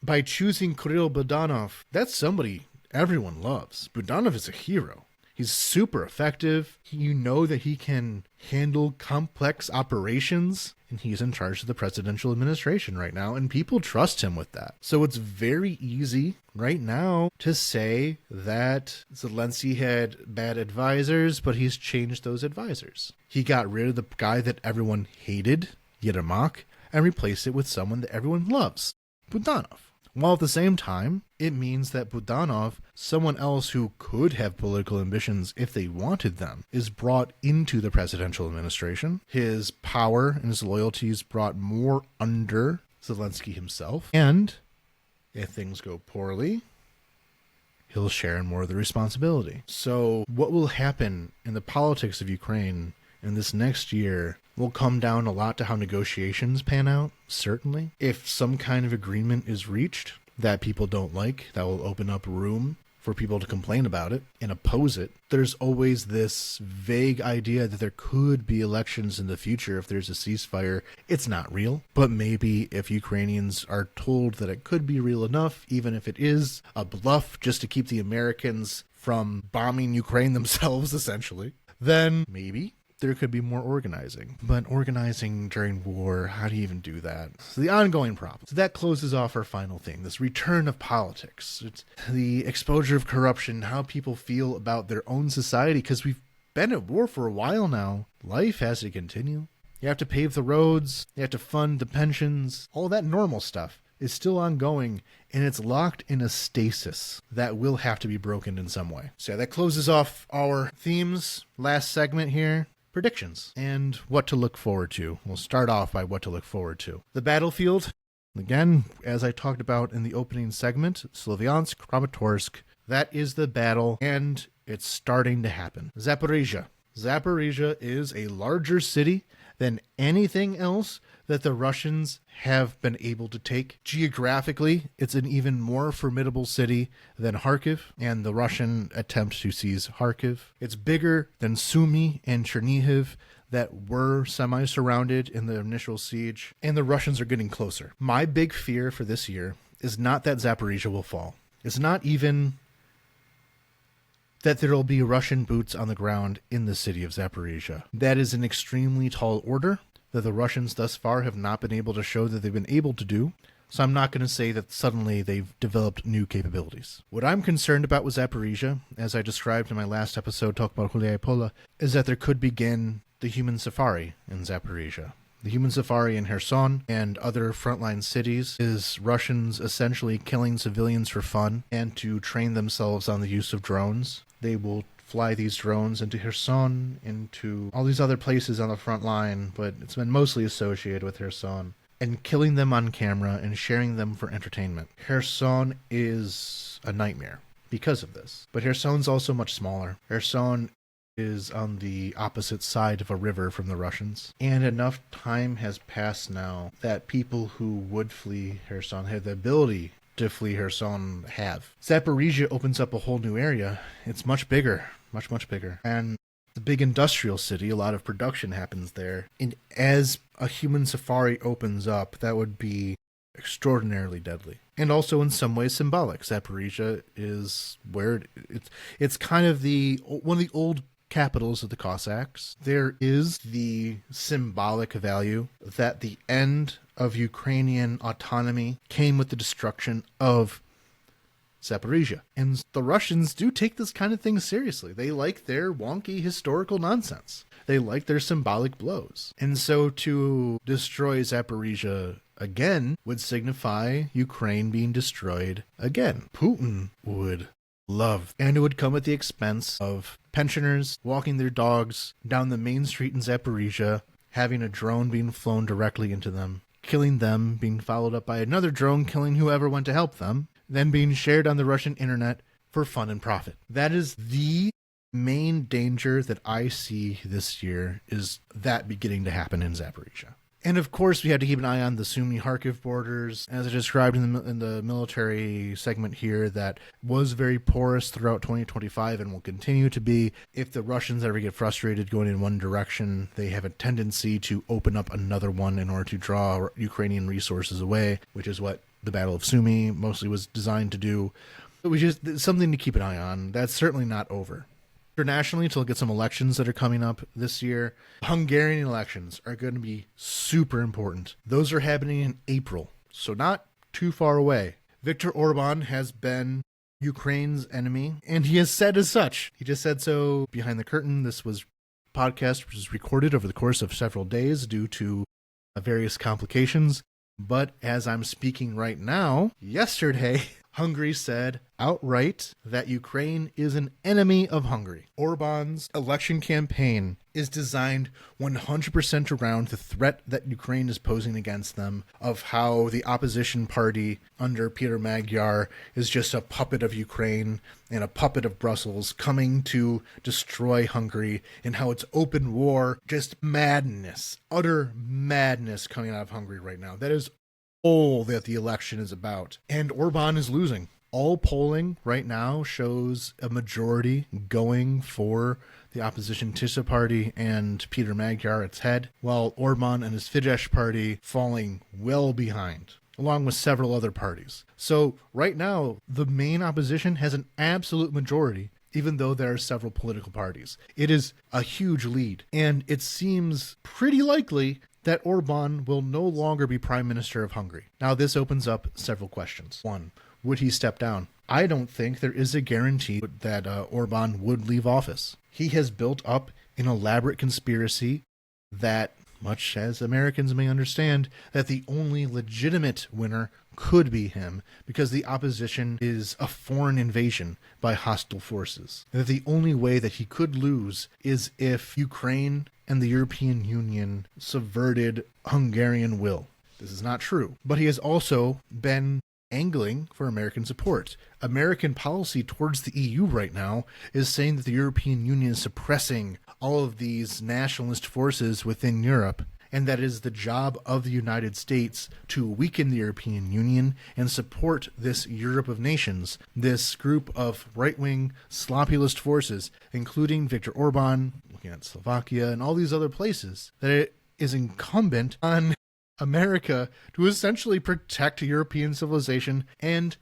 By choosing Kirill Budanov, that's somebody everyone loves. Budanov is a hero. He's super effective. You know that he can handle complex operations, and he's in charge of the presidential administration right now, and people trust him with that. So it's very easy right now to say that Zelensky had bad advisors, but he's changed those advisors. He got rid of the guy that everyone hated, Yermak, and replaced it with someone that everyone loves, Budanov. While at the same time, it means that Budanov, someone else who could have political ambitions if they wanted them, is brought into the presidential administration. His power and his loyalties brought more under Zelensky himself. And if things go poorly, he'll share in more of the responsibility. So what will happen in the politics of Ukraine in this next year will come down a lot to how negotiations pan out, certainly. If some kind of agreement is reached that people don't like, that will open up room for people to complain about it and oppose it. There's always this vague idea that there could be elections in the future if there's a ceasefire. It's not real, but maybe if Ukrainians are told that it could be real enough, even if it is a bluff just to keep the Americans from bombing Ukraine themselves, essentially, then maybe there could be more organizing. But organizing during war, how do you even do that? So the ongoing problem. So that closes off our final theme, this return of politics. It's the exposure of corruption, how people feel about their own society, because we've been at war for a while now. Life has to continue. You have to pave the roads, you have to fund the pensions, all that normal stuff is still ongoing, and it's locked in a stasis that will have to be broken in some way. So that closes off our themes. Last segment here. Predictions and what to look forward to. We'll start off by what to look forward to. The battlefield, again, as I talked about in the opening segment, Slovyansk, Kramatorsk, that is the battle, and it's starting to happen. Zaporizhia. Zaporizhia is a larger city than anything else that the Russians have been able to take. Geographically, it's an even more formidable city than Kharkiv and the Russian attempt to seize Kharkiv. It's bigger than Sumy and Chernihiv that were semi-surrounded in the initial siege, and the Russians are getting closer. My big fear for this year is not that Zaporizhia will fall. It's not even that there will be Russian boots on the ground in the city of Zaporizhia. That is an extremely tall order that the Russians thus far have not been able to show that they've been able to do. So I'm not going to say that suddenly they've developed new capabilities. What I'm concerned about with Zaporizhia, as I described in my last episode talking about Huliapola, is that there could begin the human safari in Zaporizhia. The human safari in Kherson and other frontline cities is Russians essentially killing civilians for fun and to train themselves on the use of drones. They will fly these drones into Kherson, into all these other places on the front line, but it's been mostly associated with Kherson. and killing them on camera and sharing them for entertainment. Kherson is a nightmare because of this. But Kherson's also much smaller. Kherson is on the opposite side of a river from the Russians. And enough time has passed now that people who would flee Kherson have the ability to flee Kherson have. Zaporizhia opens up a whole new area. It's much bigger, much bigger. And the big industrial city, a lot of production happens there. And as a human safari opens up, that would be extraordinarily deadly. And also in some ways symbolic. Zaporizhia is where it's kind of one of the old capitals of the Cossacks. There is the symbolic value that the end of Ukrainian autonomy came with the destruction of Zaporizhia. And the Russians do take this kind of thing seriously. They like their wonky historical nonsense. They like their symbolic blows. And so to destroy Zaporizhia again would signify Ukraine being destroyed again. Putin would love, and it would come at the expense of pensioners walking their dogs down the main street in Zaporizhia, having a drone being flown directly into them, killing them, being followed up by another drone killing whoever went to help them, then being shared on the Russian internet for fun and profit. That is the main danger that I see this year, is that beginning to happen in Zaporizhia. And of course, we had to keep an eye on the Sumy-Kharkiv borders, as I described in the military segment here, that was very porous throughout 2025 and will continue to be. If the Russians ever get frustrated going in one direction, they have a tendency to open up another one in order to draw Ukrainian resources away, which is what the Battle of Sumy mostly was designed to do. Which is something to keep an eye on. That's certainly not over. Internationally, to look at some elections that are coming up this year, Hungarian elections are going to be super important. Those are happening in April, so not too far away. Viktor Orban has been Ukraine's enemy, and he has said as such. He just said so behind the curtain. This was a podcast which was recorded over the course of several days due to various complications. But as I'm speaking right now, yesterday, Hungary said outright that Ukraine is an enemy of Hungary. Orban's election campaign is designed 100% around the threat that Ukraine is posing against them, of how the opposition party under Peter Magyar is just a puppet of Ukraine and a puppet of Brussels coming to destroy Hungary, and how it's open war, just madness, utter madness coming out of Hungary right now. That is all that the election is about. And Orban is losing. All polling right now shows a majority going for the opposition Tisza party and Peter Magyar at its head, while Orban and his Fidesz party falling well behind, along with several other parties. So right now, the main opposition has an absolute majority, even though there are several political parties. It is a huge lead, and it seems pretty likely that Orban will no longer be Prime Minister of Hungary. Now, this opens up several questions. One, would he step down? I don't think there is a guarantee that Orban would leave office. He has built up an elaborate conspiracy that, much as Americans may understand, that the only legitimate winner could be him, because the opposition is a foreign invasion by hostile forces. And that the only way that he could lose is if Ukraine and the European Union subverted Hungarian will. This is not true. But he has also been angling for American support. American policy towards the EU right now is saying that the European Union is suppressing all of these nationalist forces within Europe, and that it is the job of the United States to weaken the European Union and support this Europe of nations, this group of right-wing sloppy-list forces, including Viktor Orban, looking at Slovakia, and all these other places, that it is incumbent on America to essentially protect European civilization, and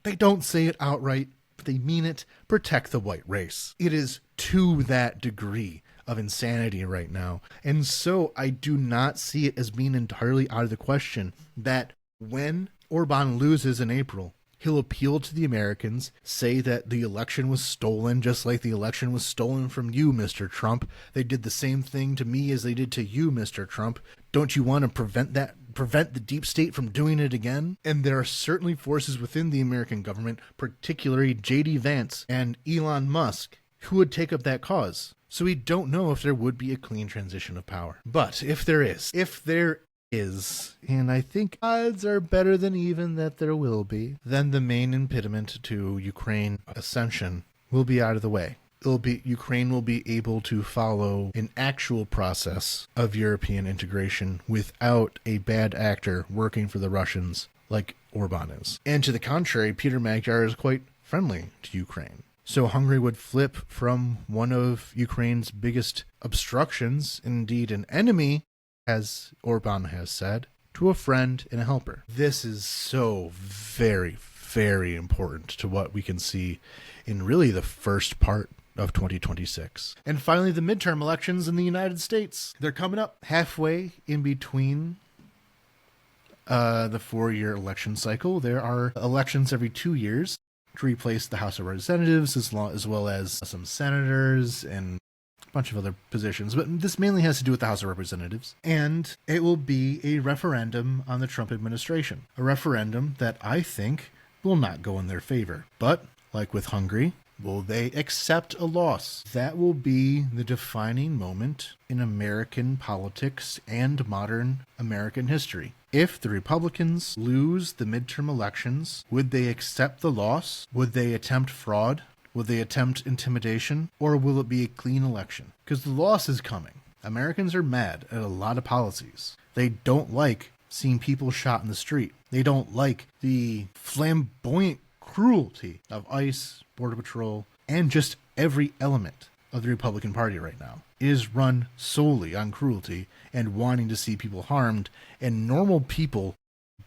they don't say it outright, but they mean it, protect the white race. It is to that degree of insanity right now. And so I do not see it as being entirely out of the question that when Orban loses in April, he'll appeal to the Americans, say that the election was stolen, just like the election was stolen from you, Mr. Trump. They did the same thing to me as they did to you, Mr. Trump. Don't you want to prevent the deep state from doing it again? And there are certainly forces within the American government, particularly J.D. Vance and Elon Musk, who would take up that cause. So we don't know if there would be a clean transition of power. But if there is, and I think odds are better than even that there will be, then the main impediment to Ukraine ascension will be out of the way. Ukraine will be able to follow an actual process of European integration without a bad actor working for the Russians like Orban is. And to the contrary, Peter Magyar is quite friendly to Ukraine. So Hungary would flip from one of Ukraine's biggest obstructions, indeed an enemy, as Orban has said, to a friend and a helper. This is so very, very important to what we can see in really the first part of 2026. And finally, the midterm elections in the United States. They're coming up halfway in between the 4-year election cycle. There are elections every 2 years to replace the House of Representatives, as well as some senators and a bunch of other positions. But this mainly has to do with the House of Representatives. And it will be a referendum on the Trump administration. A referendum that I think will not go in their favor. But, like with Hungary, will they accept a loss? That will be the defining moment in American politics and modern American history. If the Republicans lose the midterm elections, would they accept the loss? Would they attempt fraud? Would they attempt intimidation? Or will it be a clean election? Because the loss is coming. Americans are mad at a lot of policies. They don't like seeing people shot in the street. They don't like the flamboyant cruelty of ICE, Border Patrol, and just every element of the Republican Party right now. It is run solely on cruelty and wanting to see people harmed, and normal people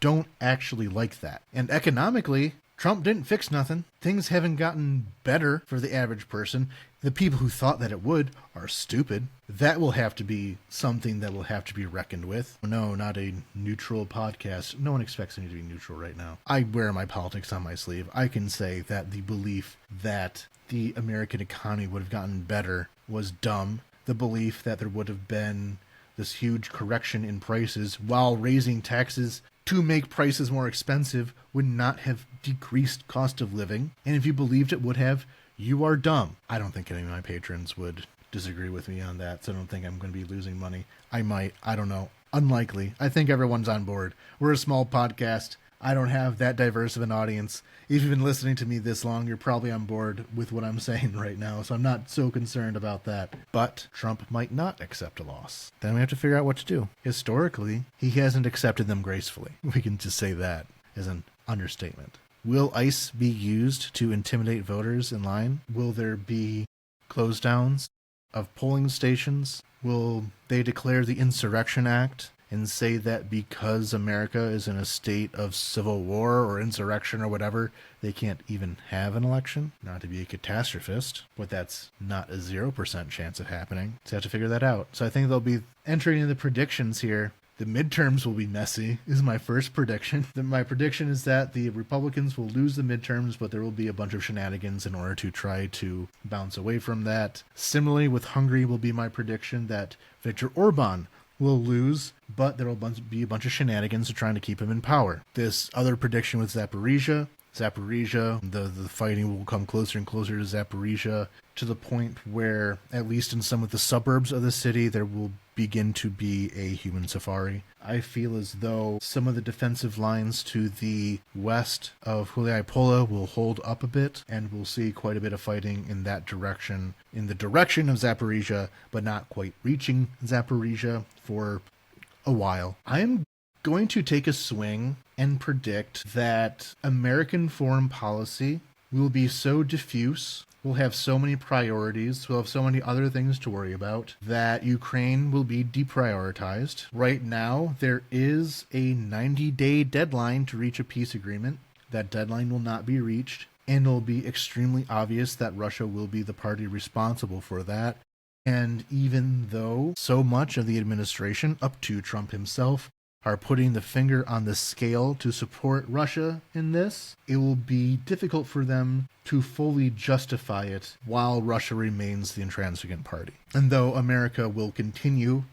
don't actually like that. And economically, Trump didn't fix nothing. Things haven't gotten better for the average person. The people who thought that it would are stupid. That will have to be something that will have to be reckoned with. No, not a neutral podcast. No one expects me to be neutral right now. I wear my politics on my sleeve. I can say that the belief that the American economy would have gotten better was dumb. The belief that there would have been this huge correction in prices while raising taxes to make prices more expensive would not have decreased cost of living. And if you believed it would have, you are dumb. I don't think any of my patrons would disagree with me on that, so I don't think I'm going to be losing money. I might. I don't know. Unlikely. I think everyone's on board. We're a small podcast. I don't have that diverse of an audience. If you've been listening to me this long, you're probably on board with what I'm saying right now, so I'm not so concerned about that. But Trump might not accept a loss. Then we have to figure out what to do. Historically, he hasn't accepted them gracefully. We can just say that as an understatement. Will ICE be used to intimidate voters in line? Will there be close downs of polling stations? Will they declare the Insurrection Act and say that because America is in a state of civil war or insurrection or whatever, they can't even have an election? Not to be a catastrophist, but that's not a 0% chance of happening. So I have to figure that out. So I think they'll be entering into the predictions here. The midterms will be messy, is my first prediction. My prediction is that the Republicans will lose the midterms, but there will be a bunch of shenanigans in order to try to bounce away from that. Similarly, with Hungary will be my prediction that Viktor Orban will lose, but there will be a bunch of shenanigans trying to keep him in power. This other prediction with Zaporizhia, the fighting will come closer and closer to Zaporizhia, to the point where, at least in some of the suburbs of the city, there will begin to be a human safari. I feel as though some of the defensive lines to the west of Huliaipola will hold up a bit, and we'll see quite a bit of fighting in that direction, in the direction of Zaporizhia, but not quite reaching Zaporizhia for a while. I'm going to take a swing and predict that American foreign policy will be so diffuse, we'll have so many priorities, we'll have so many other things to worry about, that Ukraine will be deprioritized. Right now, there is a 90-day deadline to reach a peace agreement. That deadline will not be reached, and it'll be extremely obvious that Russia will be the party responsible for that. And even though so much of the administration, up to Trump himself, are putting the finger on the scale to support Russia in this, it will be difficult for them to fully justify it while Russia remains the intransigent party. And though America will continue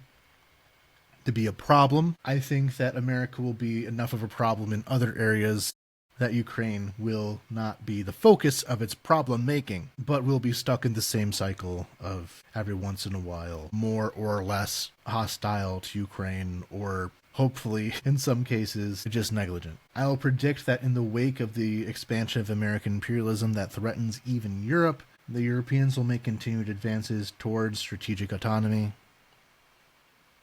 to be a problem, I think that America will be enough of a problem in other areas that Ukraine will not be the focus of its problem making, but will be stuck in the same cycle of every once in a while more or less hostile to Ukraine or hopefully, in some cases, just negligent. I'll predict that in the wake of the expansion of American imperialism that threatens even Europe, the Europeans will make continued advances towards strategic autonomy.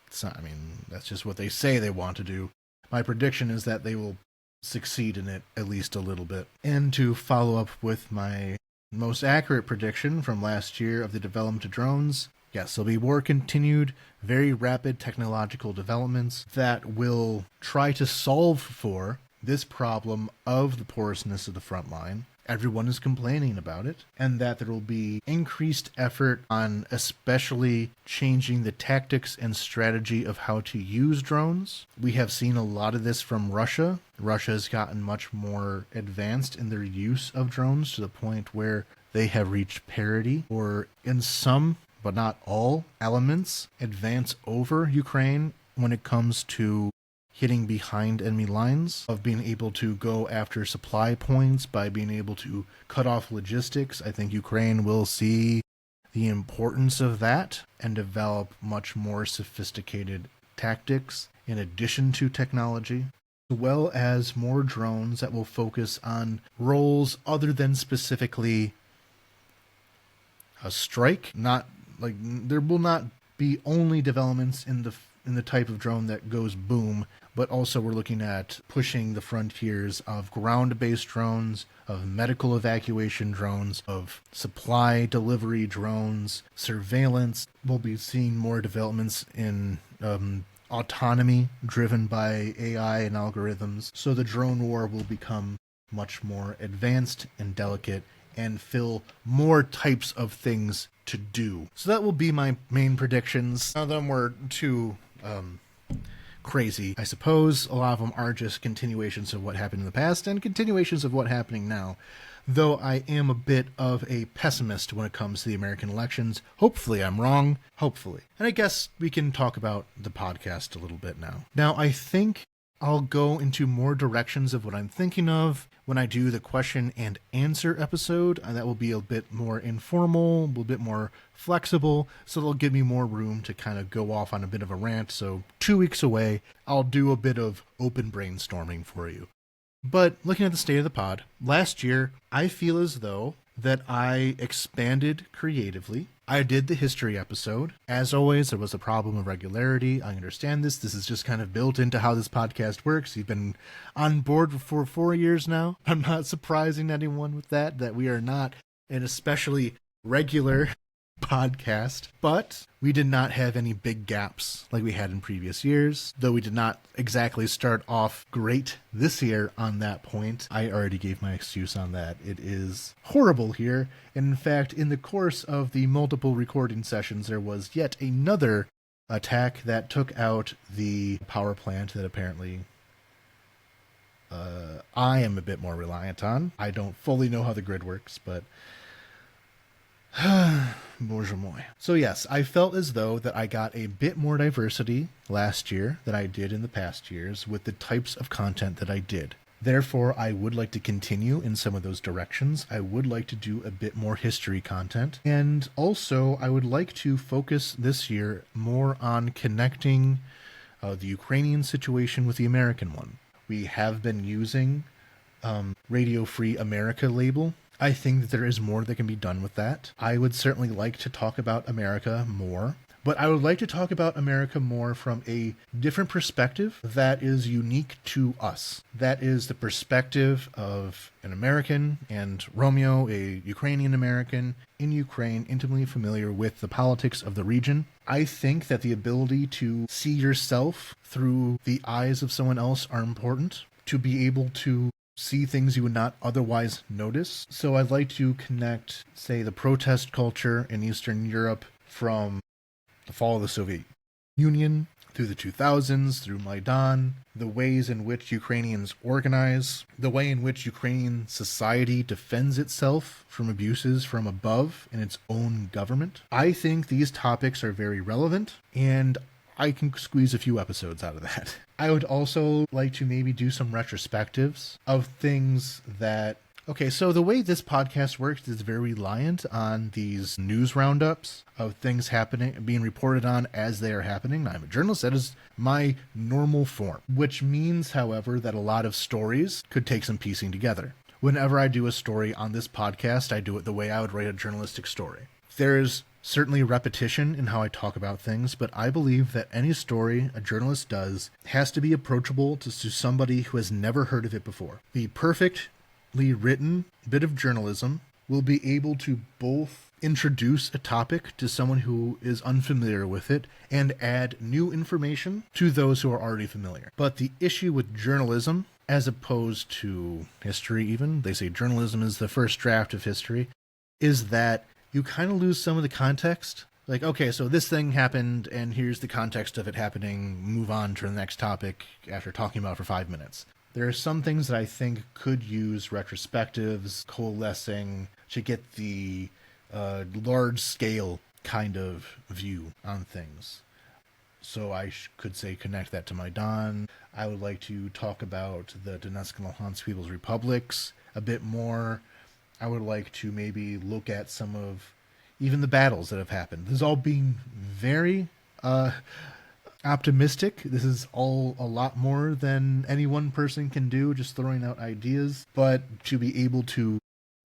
It's not, I mean, that's just what they say they want to do. My prediction is that they will succeed in it at least a little bit. And to follow up with my most accurate prediction from last year of the development of drones, yes, there'll be more continued, very rapid technological developments that will try to solve for this problem of the porousness of the front line. Everyone is complaining about it, and that there will be increased effort on especially changing the tactics and strategy of how to use drones. We have seen a lot of this from Russia. Russia has gotten much more advanced in their use of drones to the point where they have reached parity, or in some, but not all, elements, advance over Ukraine when it comes to hitting behind enemy lines, of being able to go after supply points by being able to cut off logistics. I think Ukraine will see the importance of that and develop much more sophisticated tactics in addition to technology, as well as more drones that will focus on roles other than specifically a strike. Not like there will not be only developments in the type of drone that goes boom, but also we're looking at pushing the frontiers of ground-based drones, of medical evacuation drones, of supply delivery drones, surveillance. We'll be seeing more developments in autonomy driven by AI and algorithms. So the drone war will become much more advanced and delicate and fill more types of things to do. So that will be my main predictions. None of them were too crazy. I suppose a lot of them are just continuations of what happened in the past and continuations of what's happening now, though I am a bit of a pessimist when it comes to the American elections. Hopefully I'm wrong. Hopefully. And I guess we can talk about the podcast a little bit now. Now, I think I'll go into more directions of what I'm thinking of when I do the question and answer episode. That will be a bit more informal, a little bit more flexible, so it'll give me more room to kind of go off on a bit of a rant. So 2 weeks away, I'll do a bit of open brainstorming for you. But looking at the state of the pod, last year, I feel as though that I expanded creatively. I did the history episode. As always, there was a problem of regularity. I understand this. This is just kind of built into how this podcast works. You've been on board for 4 years now. I'm not surprising anyone with that we are not an especially regular podcast, but we did not have any big gaps like we had in previous years, though we did not exactly start off great this year on that point. I already gave my excuse on that. It is horrible here, and in fact, in the course of the multiple recording sessions, there was yet another attack that took out the power plant that apparently I am a bit more reliant on. I don't fully know how the grid works, but Bonjour moi. So yes, I felt as though that I got a bit more diversity last year than I did in the past years with the types of content that I did. Therefore, I would like to continue in some of those directions. I would like to do a bit more history content. And also, I would like to focus this year more on connecting the Ukrainian situation with the American one. We have been using Radio Free America label. I think that there is more that can be done with that. I would certainly like to talk about America more, but I would like to talk about America more from a different perspective that is unique to us. That is the perspective of an American and Romeo, a Ukrainian American in Ukraine, intimately familiar with the politics of the region. I think that the ability to see yourself through the eyes of someone else are important, to be able to see things you would not otherwise notice. So I'd like to connect, say, the protest culture in Eastern Europe from the fall of the Soviet Union through the 2000s, through Maidan, the ways in which Ukrainians organize, the way in which Ukrainian society defends itself from abuses from above in its own government. I think these topics are very relevant, and I can squeeze a few episodes out of that. I would also like to maybe do some retrospectives of things that Okay, so the way this podcast works is very reliant on these news roundups of things happening, being reported on as they are happening. I'm a journalist. That is my normal form, which means, however, that a lot of stories could take some piecing together. Whenever I do a story on this podcast, I do it the way I would write a journalistic story. There's certainly repetition in how I talk about things, but I believe that any story a journalist does has to be approachable to somebody who has never heard of it before. The perfectly written bit of journalism will be able to both introduce a topic to someone who is unfamiliar with it and add new information to those who are already familiar. But the issue with journalism, as opposed to history even, they say journalism is the first draft of history, is that you kind of lose some of the context. Like, okay, so this thing happened, and here's the context of it happening. Move on to the next topic after talking about it for 5 minutes. There are some things that I think could use retrospectives, coalescing, to get the large-scale kind of view on things. So I could say connect that to Maidan. I would like to talk about the Donetsk and Luhansk People's Republics a bit more. I would like to maybe look at some of even the battles that have happened. This is all being very optimistic. This is all a lot more than any one person can do, just throwing out ideas. But to be able to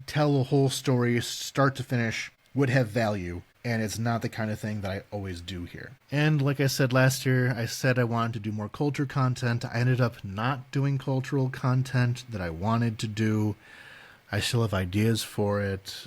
tell a whole story, start to finish, would have value. And it's not the kind of thing that I always do here. And like I said last year, I said I wanted to do more culture content. I ended up not doing cultural content that I wanted to do. I still have ideas for it,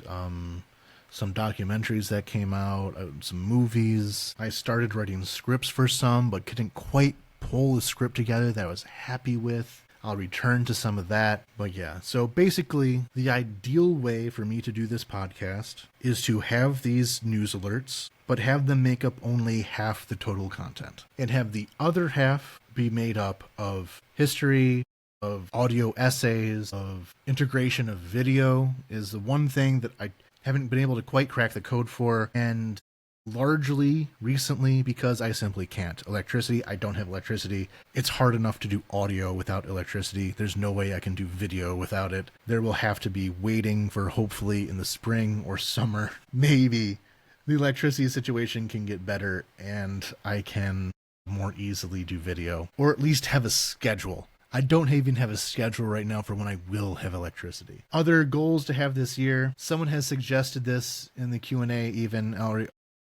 some documentaries that came out, some movies. I started writing scripts for some, but couldn't quite pull the script together that I was happy with. I'll return to some of that. But yeah, so basically, the ideal way for me to do this podcast is to have these news alerts, but have them make up only half the total content, and have the other half be made up of history, of audio essays, of integration of video is the one thing that I haven't been able to quite crack the code for, and largely recently because I simply can't. Electricity, I don't have electricity. It's hard enough to do audio without electricity. There's no way I can do video without it. There will have to be waiting for hopefully in the spring or summer. Maybe the electricity situation can get better and I can more easily do video, or at least have a schedule. I don't even have a schedule right now for when I will have electricity. Other goals to have this year. Someone has suggested this in the Q&A even. I'll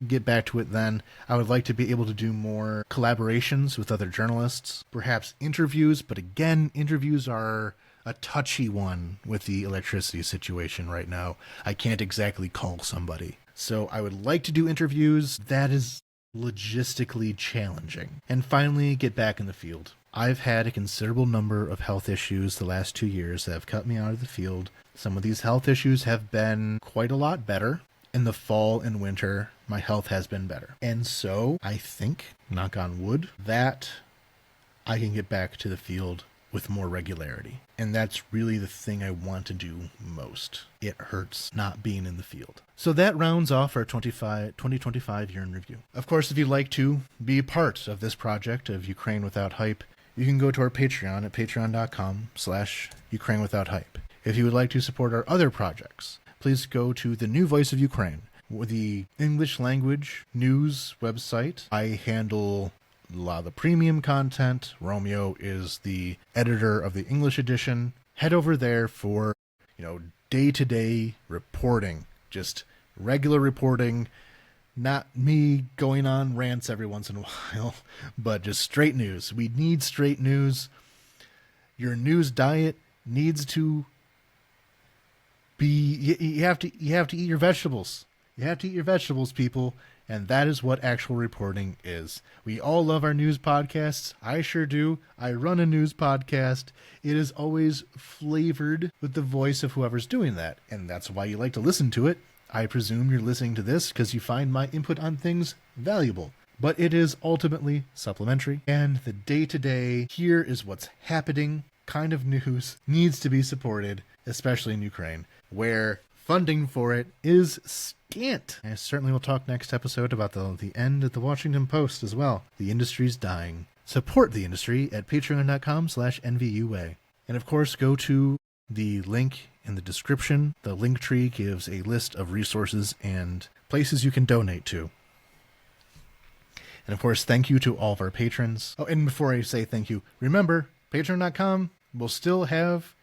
get back to it then. I would like to be able to do more collaborations with other journalists. Perhaps interviews, but again, interviews are a touchy one with the electricity situation right now. I can't exactly call somebody. So I would like to do interviews. That is logistically challenging. And finally, get back in the field. I've had a considerable number of health issues the last 2 years that have cut me out of the field. Some of these health issues have been quite a lot better. In the fall and winter, my health has been better. And so I think, knock on wood, that I can get back to the field with more regularity. And that's really the thing I want to do most. It hurts not being in the field. So that rounds off our 2025 year in review. Of course, if you'd like to be a part of this project of Ukraine Without Hype, you can go to our Patreon at patreon.com/Ukraine Without Hype. If you would like to support our other projects, please go to the New Voice of Ukraine, the English language news website. I handle a lot of the premium content. Romeo is the editor of the English edition. Head over there for, day-to-day reporting, just regular reporting. Not me going on rants every once in a while, but just straight news. We need straight news. Your news diet needs to be, you have to eat your vegetables. You have to eat your vegetables, people, and that is what actual reporting is. We all love our news podcasts. I sure do. I run a news podcast. It is always flavored with the voice of whoever's doing that, and that's why you like to listen to it. I presume you're listening to this because you find my input on things valuable, but it is ultimately supplementary, and the day-to-day, here is what's happening kind of news needs to be supported, especially in Ukraine, where funding for it is scant. I certainly will talk next episode about the end of the Washington Post as well. The industry's dying. Support the industry at patreon.com/NVUA. And of course, go to the link in the description. The link tree gives a list of resources and places you can donate to. And of course, thank you to all of our patrons. Oh, and before I say thank you, remember, patreon.com will still have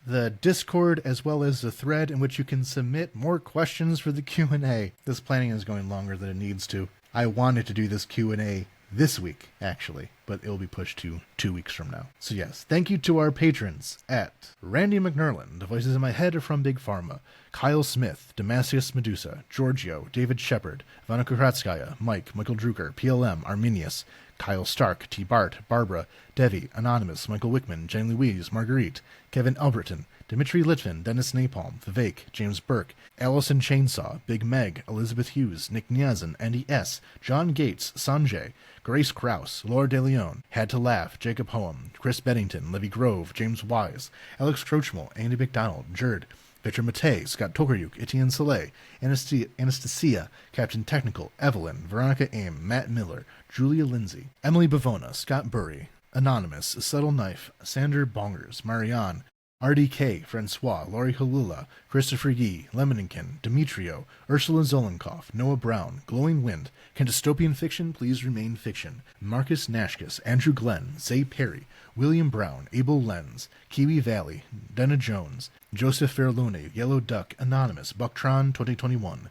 the Discord as well as the thread in which you can submit more questions for the Q&A. This planning is going longer than it needs to. I wanted to do this Q&A this week, actually, but it'll be pushed to 2 weeks from now. So yes, thank you to our patrons at Randy McNerlin, the voices in my head are from Big Pharma, Kyle Smith, Damascus Medusa, Giorgio, David Shepard, Ivana Kukratskaya, Michael Drucker, PLM, Arminius, Kyle Stark, T. Bart, Barbara, Devi, Anonymous, Michael Wickman, Jane Louise, Marguerite, Kevin Alberton, Dimitri Litvin, Dennis Napalm, Vivek, James Burke, Allison Chainsaw, Big Meg, Elizabeth Hughes, Nick Niazan, Andy S., John Gates, Sanjay, Grace Krause, Laura De Leon, Had to Laugh, Jacob Hoem, Chris Beddington, Livy Grove, James Wise, Alex Crochmel, Andy McDonald, Jerd, Victor Matei, Scott Tokaryuk, Etienne Soleil, Anastasia, Captain Technical, Evelyn, Veronica Aim, Matt Miller, Julia Lindsay, Emily Bavona, Scott Burry, Anonymous, Subtle Knife, Sander Bongers, Marianne, RDK, Francois, Laurie Halula, Christopher Yee, Lemoninkin, Demetrio, Ursula Zolenkoff, Noah Brown, Glowing Wind, Can Dystopian Fiction Please Remain Fiction, Marcus Nashkus, Andrew Glenn, Zay Perry, William Brown, Abel Lenz, Kiwi Valley, Dana Jones, Joseph Fairlone, Yellow Duck, Anonymous, Bucktron 2021,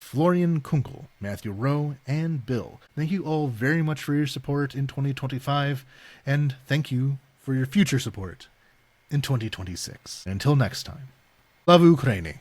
Florian Kunkel, Matthew Rowe, and Bill. Thank you all very much for your support in 2025, and thank you for your future support in 2026. Until next time, Slava Ukraini!